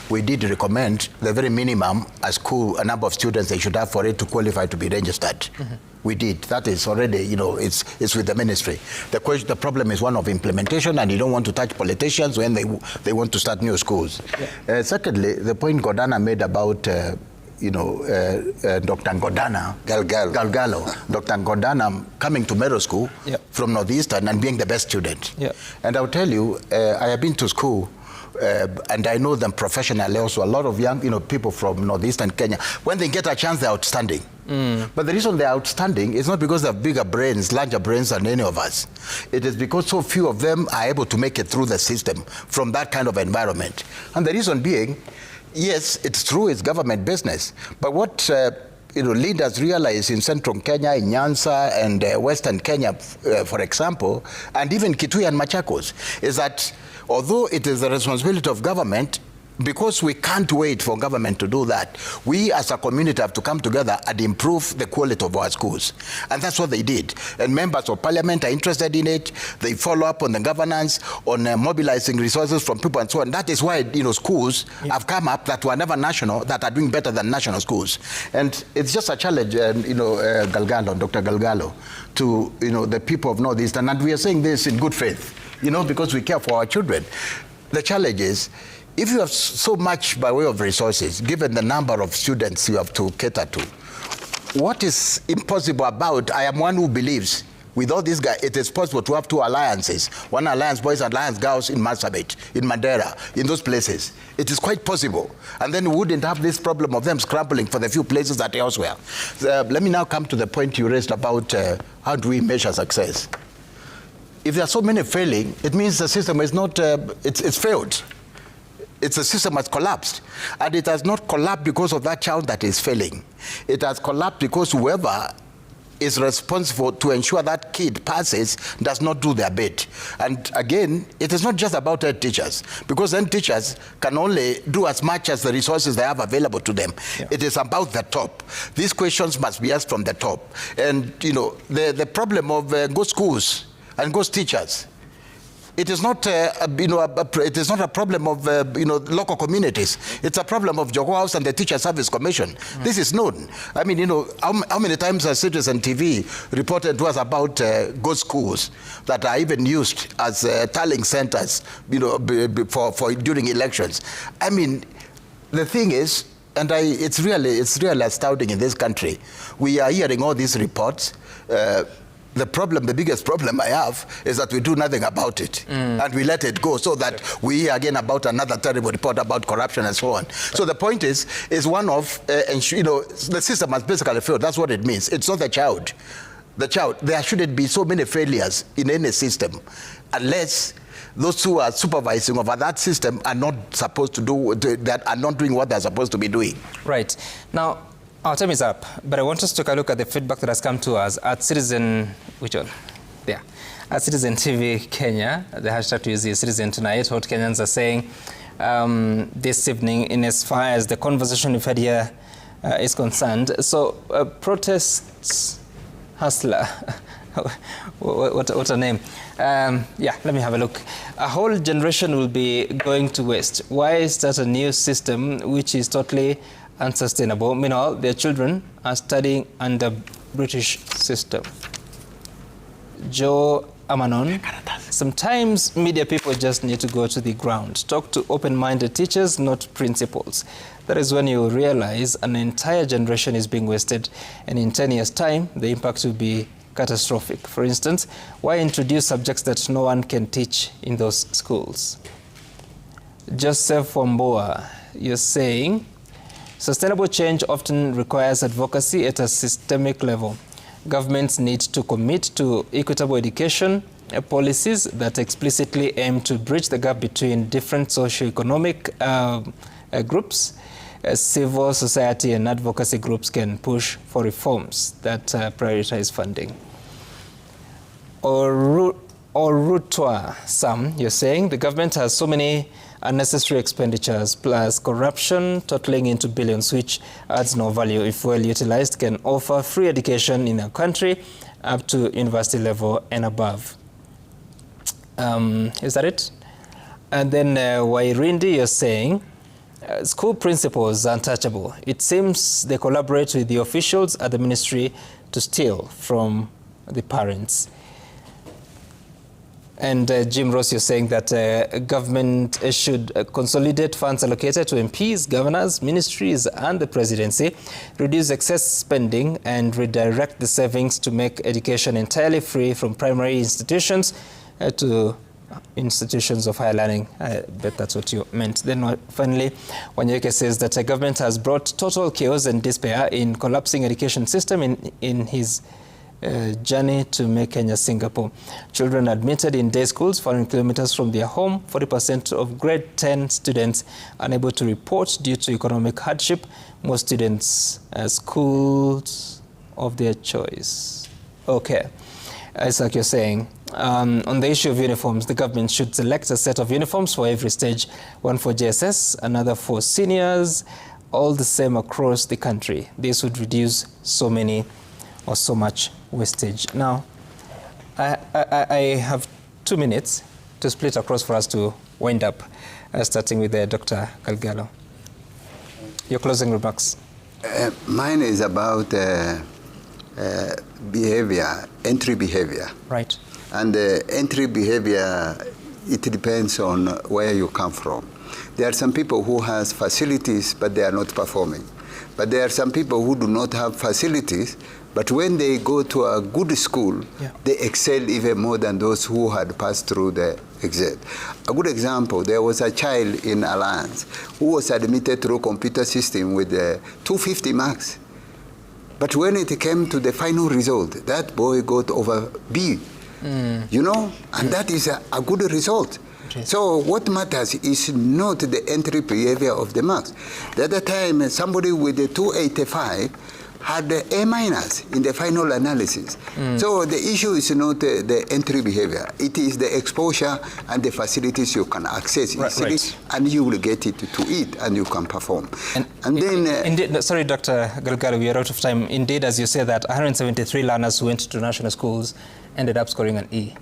[SPEAKER 19] We did recommend the very minimum a number of students they should have for it to qualify to be registered. Mm-hmm. We did. That is already, it's with the ministry. The problem is one of implementation, and you don't want to touch politicians when they want to start new schools. Yeah. Secondly, the point Godana made about, Dr. Godana, Galgalo, Dr. Godana coming to Meru School from Northeastern and being the best student. Yeah. And I'll tell you, I have been to school, and I know them professionally also. A lot of young people from Northeastern Kenya, when they get a chance, they're outstanding. But the reason they're outstanding is not because they have bigger brains, larger brains than any of us. It is because so few of them are able to make it through the system from that kind of environment. And the reason being, yes, it's true, it's government business. But what leaders realize in Central Kenya, in Nyanza and Western Kenya, for example, and even Kitui and Machakos, is that although it is the responsibility of government, because we can't wait for government to do that, we as a community have to come together and improve the quality of our schools. And that's what they did. And members of parliament are interested in it. They follow up on the governance, on mobilizing resources from people and so on. That is why schools have come up that were never national, that are doing better than national schools. And it's just a challenge, Galgalo, Dr. Galgalo, to the people of Northeastern. And we are saying this in good faith, because we care for our children. The challenge is, if you have so much by way of resources, given the number of students you have to cater to, what is impossible about, I am one who believes, with all these guys, it is possible to have 2 alliances. One alliance boys and alliance girls in Marsabit, in Mandera, in those places. It is quite possible. And then we wouldn't have this problem of them scrambling for the few places that are elsewhere. Let me now come to the point you raised about how do we measure success. If there are so many failing, it means the system is not, it's failed. It's a system has collapsed. And it has not collapsed because of that child that is failing. It has collapsed because whoever is responsible to ensure that kid passes does not do their bit. And again, it is not just about head teachers, because head teachers can only do as much as the resources they have available to them. Yeah. It is about the top. These questions must be asked from the top. And the problem of ghost schools and ghost teachers, it is not, it is not a problem of local communities. It's a problem of Jogo House and the Teacher Service Commission. Mm. This is known. I mean, how many times has Citizen TV reported to us about ghost schools that are even used as tallying centers, for during elections? I mean, the thing is, and it's really astounding in this country. We are hearing all these reports. The biggest problem I have is that we do nothing about it. And we let it go so that we hear again about another terrible report about corruption and so on. So the point is one of, the system has basically failed. That's what it means. It's not the child. There shouldn't be so many failures in any system unless those who are supervising over that system are not supposed to do that, are not doing what they're supposed to be doing.
[SPEAKER 3] Right. Now, our time is up, but I want us to take a look at the feedback that has come to us at Citizen, which one? There. At Citizen TV Kenya, the hashtag to use is Citizen Tonight. What Kenyans are saying this evening, in as far as the conversation we've had here is concerned. So, protests hustler. What a name. Yeah, let me have a look. A whole generation will be going to waste. Why is that a new system which is totally unsustainable? Meanwhile, their children are studying under British system. Joe Amanon, sometimes media people just need to go to the ground, talk to open-minded teachers, not principals. That is when you realize an entire generation is being wasted, and in 10 years' time, the impact will be catastrophic. For instance, why introduce subjects that no one can teach in those schools? Joseph Wamboa, you're saying, sustainable change often requires advocacy at a systemic level. Governments need to commit to equitable education policies that explicitly aim to bridge the gap between different socio-economic groups. Civil society and advocacy groups can push for reforms that prioritize funding. Orutwa Sam, you're saying the government has so many unnecessary expenditures plus corruption totaling into billions, which adds no value if well utilized, can offer free education in our country up to university level and above. Is that it? And then Wairindi, you're saying school principals are untouchable. It seems they collaborate with the officials at the ministry to steal from the parents. And Jim Ross, you're saying that government should consolidate funds allocated to MPs, governors, ministries, and the presidency, reduce excess spending, and redirect the savings to make education entirely free from primary institutions to institutions of higher learning. I bet that's what you meant. Then finally, Wanyeke says that the government has brought total chaos and despair in collapsing education system in his journey to make Kenya Singapore. Children admitted in day schools 400 kilometers from their home, 40% of grade 10 students unable to report due to economic hardship. Most students schools of their choice. Okay, it's like you're saying. On the issue of uniforms, the government should select a set of uniforms for every stage, one for JSS, another for seniors, all the same across the country. This would reduce so much wastage. Now, I have 2 minutes to split across for us to wind up, starting with Dr. Galgalo. Your closing remarks.
[SPEAKER 2] Mine is about behavior, entry behavior.
[SPEAKER 3] Right.
[SPEAKER 2] And entry behavior, it depends on where you come from. There are some people who has facilities, but they are not performing. But there are some people who do not have facilities, but when they go to a good school, they excel even more than those who had passed through the exam. A good example, there was a child in Alliance who was admitted through computer system with 250 marks. But when it came to the final result, that boy got over B. You know, and that is a good result. So what matters is not the entry behavior of the marks. The other time, somebody with a 285 had A- in the final analysis. So the issue is not the entry behavior. It is the exposure and the facilities you can access easily, and you will get it to it, and you can perform. And then...
[SPEAKER 3] Indeed, sorry, Dr. Galgalo, we are out of time. Indeed, as you say that, 173 learners who went to national schools ended up scoring an E.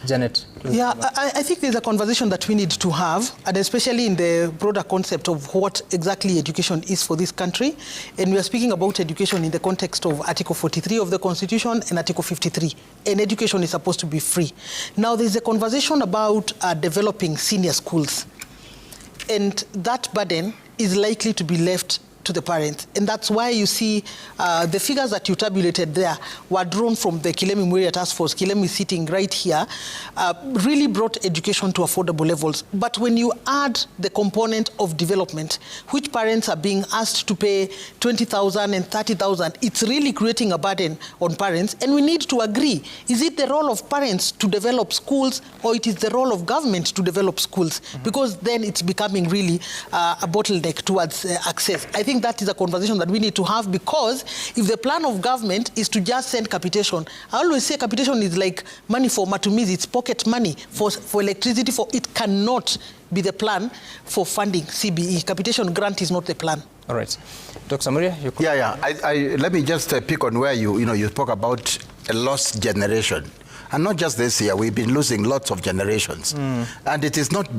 [SPEAKER 3] Janet?
[SPEAKER 5] Yeah, I think there's a conversation that we need to have, and especially in the broader concept of what exactly education is for this country. And we are speaking about education in the context of Article 43 of the Constitution and Article 53. And education is supposed to be free. Now, there's a conversation about developing senior schools. And that burden is likely to be left to the parents. And that's why you see the figures that you tabulated there were drawn from the Kilemi Mweria Task Force. Kilemi sitting right here, really brought education to affordable levels. But when you add the component of development, which parents are being asked to pay 20,000 and 30,000, it's really creating a burden on parents. And we need to agree, is it the role of parents to develop schools, or it is the role of government to develop schools? Because then it's becoming really a bottleneck towards access. I think think that is a conversation that we need to have, because if the plan of government is to just send capitation, I always say capitation is like money for matumizi, it's pocket money for electricity. It cannot be the plan for funding CBE. Capitation grant is not the plan.
[SPEAKER 3] All right. Dr. Muria, you could...
[SPEAKER 19] Let me just pick on where you spoke about a lost generation. And not just this year, we've been losing lots of generations. And it is not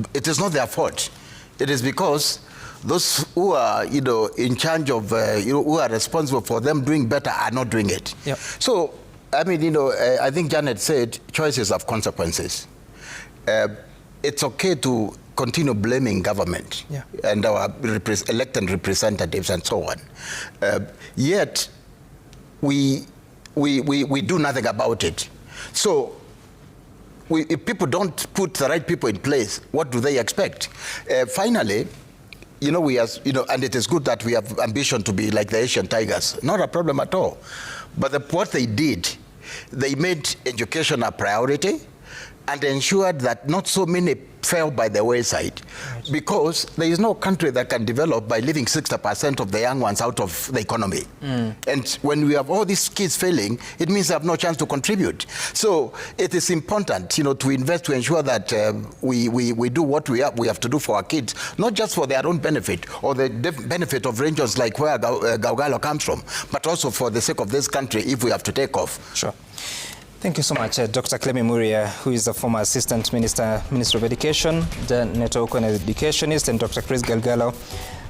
[SPEAKER 19] their fault. It is because those who are, in charge of, who are responsible for them doing better are not doing it.
[SPEAKER 3] Yep.
[SPEAKER 19] So, I mean, I think Janet said choices have consequences. It's okay to continue blaming government and our elected representatives and so on. Yet, we do nothing about it. So, if people don't put the right people in place, what do they expect? Finally, and it is good that we have ambition to be like the Asian tigers. Not a problem at all. But what they did, they made education a priority and ensured that not so many fell by the wayside, because there is no country that can develop by leaving 60% of the young ones out of the economy. And when we have all these kids failing, it means they have no chance to contribute. So it is important, to invest to ensure that we do what we have to do for our kids, not just for their own benefit or the benefit of regions like where Gaugalo comes from, but also for the sake of this country if we have to take off.
[SPEAKER 3] Sure. Thank you so much, Dr. Clement Muria, who is the former Assistant Minister of Education, Neto Oko, an educationist, and Dr. Chris Galgalo,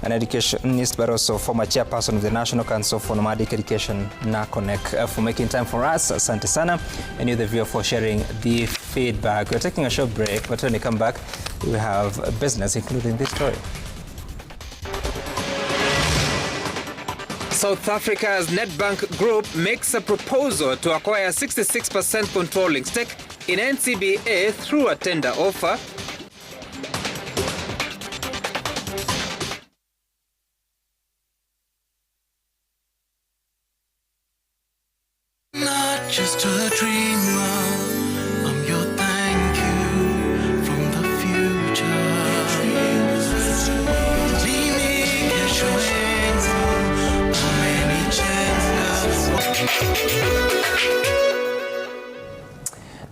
[SPEAKER 3] an educationist, but also former chairperson of the National Council for Nomadic Education, NACONEC, for making time for us. Asante sana, and you, the viewer, for sharing the feedback. We're taking a short break, but when we come back, we have business, including this story. South Africa's Nedbank Group makes a proposal to acquire 66% controlling stake in NCBA through a tender offer.
[SPEAKER 7] Not just a dreamer, I'm your thank you from the future.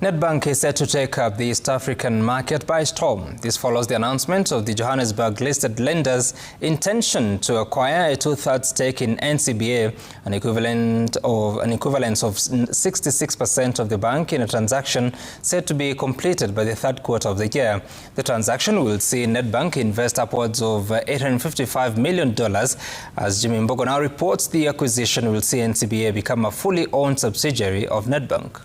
[SPEAKER 3] Nedbank is set to take up the East African market by storm. This follows the announcement of the Johannesburg-listed lender's intention to acquire a 2/3 stake in NCBA, an equivalence of 66% of the bank, in a transaction set to be completed by the third quarter of the year. The transaction will see Nedbank invest upwards of $855 million. As Jimmy Mbogo now reports, the acquisition will see NCBA become a fully owned subsidiary of Nedbank.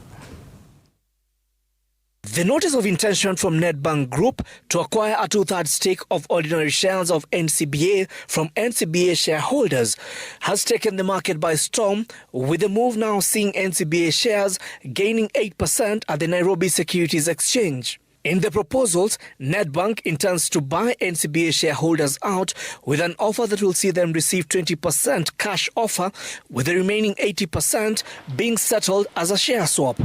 [SPEAKER 8] The notice of intention from Nedbank Group to acquire a 2/3 stake of ordinary shares of NCBA from NCBA shareholders has taken the market by storm, with the move now seeing NCBA shares gaining 8% at the Nairobi Securities Exchange. In the proposals, Nedbank intends to buy NCBA shareholders out with an offer that will see them receive 20% cash offer, with the remaining 80% being settled as a share swap.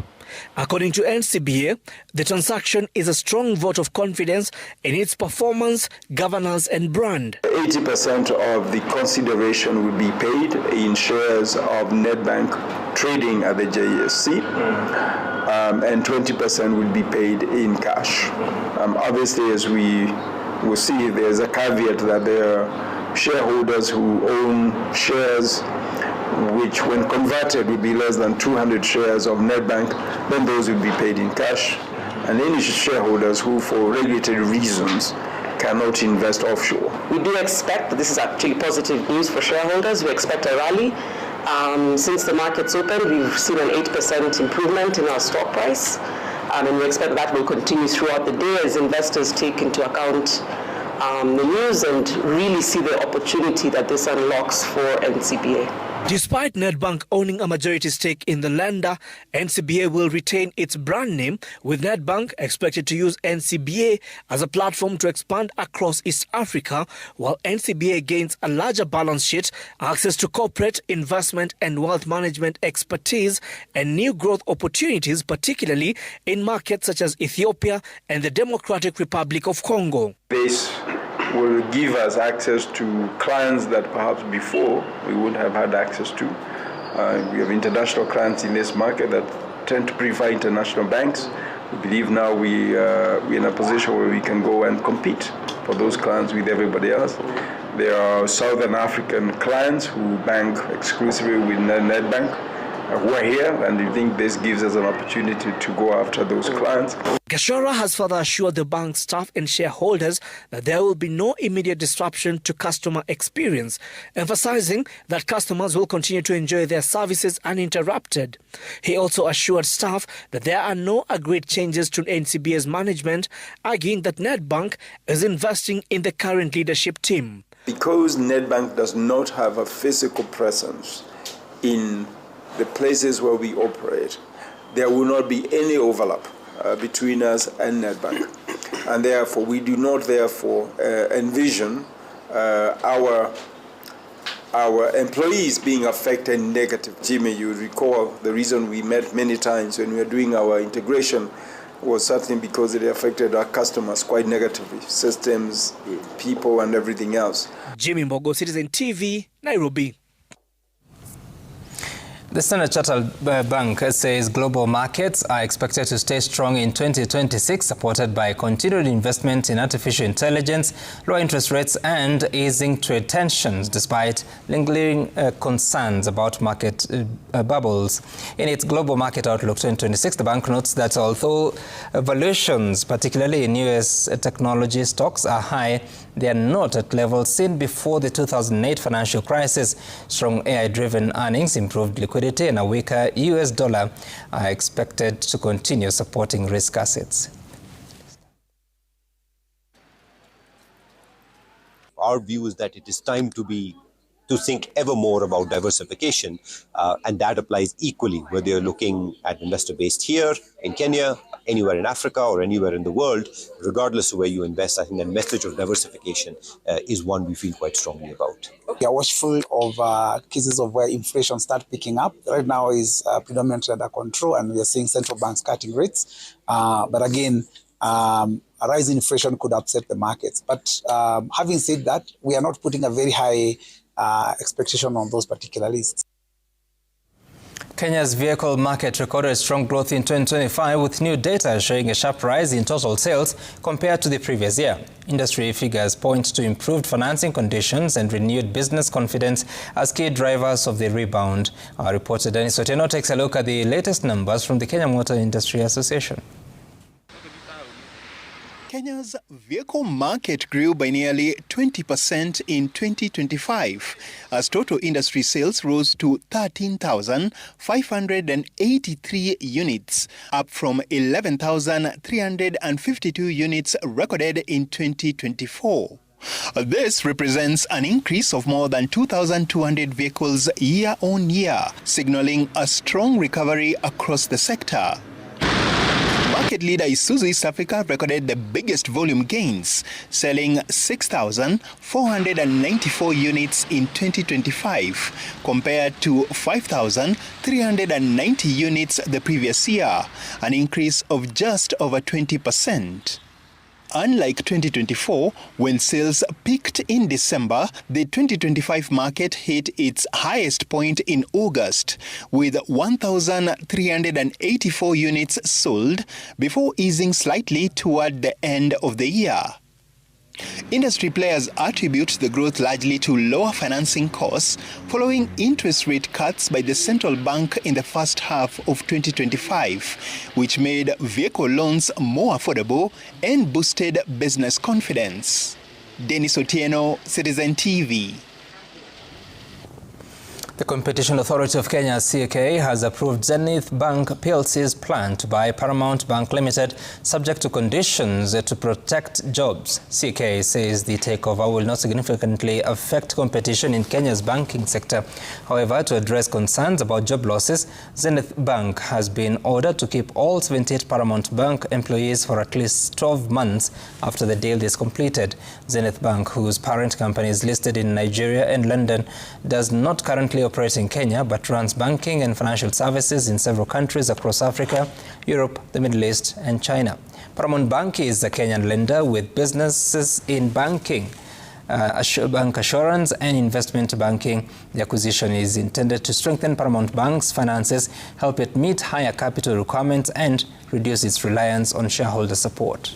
[SPEAKER 8] According to NCBA, the transaction is a strong vote of confidence in its performance, governance and brand.
[SPEAKER 9] 80% of the consideration will be paid in shares of Nedbank trading at the JSE, and 20% will be paid in cash. Obviously, as we will see, there's a caveat that there are shareholders who own shares which, when converted, will be less than 200 shares of Nedbank, then those will be paid in cash. And any shareholders who, for regulatory reasons, cannot invest offshore.
[SPEAKER 10] We do expect that this is actually positive news for shareholders. We expect a rally. Since the market's opened, we've seen an 8% improvement in our stock price, and we expect that will continue throughout the day as investors take into account the news and really see the opportunity that this unlocks for NCBA.
[SPEAKER 8] Despite Nedbank owning a majority stake in the lender, NCBA will retain its brand name, with Nedbank expected to use NCBA as a platform to expand across East Africa, while NCBA gains a larger balance sheet, access to corporate, investment and wealth management expertise, and new growth opportunities, particularly in markets such as Ethiopia and the Democratic Republic of Congo.
[SPEAKER 9] This will give us access to clients that perhaps before we wouldn't have had access to. We have international clients in this market that tend to prefer international banks. We believe now we're in a position where we can go and compete for those clients with everybody else. There are Southern African clients who bank exclusively with Nedbank who are here, and we think this gives us an opportunity to go after those clients.
[SPEAKER 8] Gachagua has further assured the bank staff and shareholders that there will be no immediate disruption to customer experience, emphasizing that customers will continue to enjoy their services uninterrupted. He also assured staff that there are no agreed changes to NCBA's management, arguing that Nedbank is investing in the current leadership team.
[SPEAKER 9] Because Nedbank does not have a physical presence in the places where we operate, there will not be any overlap between us and Nedbank. And therefore, we do not envision our employees being affected negatively. Jimmy, you recall the reason we met many times when we were doing our integration was certainly because it affected our customers quite negatively, systems, people, and everything else.
[SPEAKER 8] Jimmy Mbogo, Citizen TV, Nairobi.
[SPEAKER 3] The Standard Chartered Bank says global markets are expected to stay strong in 2026, supported by continued investment in artificial intelligence, low interest rates, and easing trade tensions, despite lingering concerns about market bubbles. In its Global Market Outlook 2026, the bank notes that although valuations, particularly in U.S. technology stocks, are high, they are not at levels seen before the 2008 financial crisis. Strong AI-driven earnings, improved liquidity, and a weaker US dollar are expected to continue supporting risk assets.
[SPEAKER 4] Our view is that it is time to think ever more about diversification, and that applies equally whether you're looking at investor based here in Kenya, anywhere in Africa, or anywhere in the world. Regardless of where you invest, I think the message of diversification is one we feel quite strongly about.
[SPEAKER 6] We are watchful of cases of where inflation starts picking up. Right now is predominantly under control, and we are seeing central banks cutting rates. But again, a rise in inflation could upset the markets. But having said that, we are not putting a very high expectation on those particular lists.
[SPEAKER 3] Kenya's vehicle market recorded strong growth in 2025, with new data showing a sharp rise in total sales compared to the previous year. Industry figures point to improved financing conditions and renewed business confidence as key drivers of the rebound. Our reporter Dennis Otieno takes a look at the latest numbers from the Kenya Motor Industry Association.
[SPEAKER 11] Kenya's vehicle market grew by nearly 20% in 2025, as total industry sales rose to 13,583 units, up from 11,352 units recorded in 2024. This represents an increase of more than 2,200 vehicles year on year, signaling a strong recovery across the sector. Market leader Isuzu East Africa recorded the biggest volume gains, selling 6,494 units in 2025 compared to 5,390 units the previous year, an increase of just over 20%. Unlike 2024, when sales peaked in December, the 2025 market hit its highest point in August, with 1,384 units sold before easing slightly toward the end of the year. Industry players attribute the growth largely to lower financing costs following interest rate cuts by the central bank in the first half of 2025, which made vehicle loans more affordable and boosted business confidence. Dennis Otieno, Citizen TV.
[SPEAKER 3] The Competition Authority of Kenya, CAK, has approved Zenith Bank PLC's plan to buy Paramount Bank Limited, subject to conditions to protect jobs. CAK says the takeover will not significantly affect competition in Kenya's banking sector. However, to address concerns about job losses, Zenith Bank has been ordered to keep all 78 Paramount Bank employees for at least 12 months after the deal is completed. Zenith Bank, whose parent company is listed in Nigeria and London, does not currently operate in Kenya, but runs banking and financial services in several countries across Africa, Europe, the Middle East, and China. Paramount Bank is a Kenyan lender with businesses in banking, bank assurance and investment banking. The acquisition is intended to strengthen Paramount Bank's finances, help it meet higher capital requirements, and reduce its reliance on shareholder support.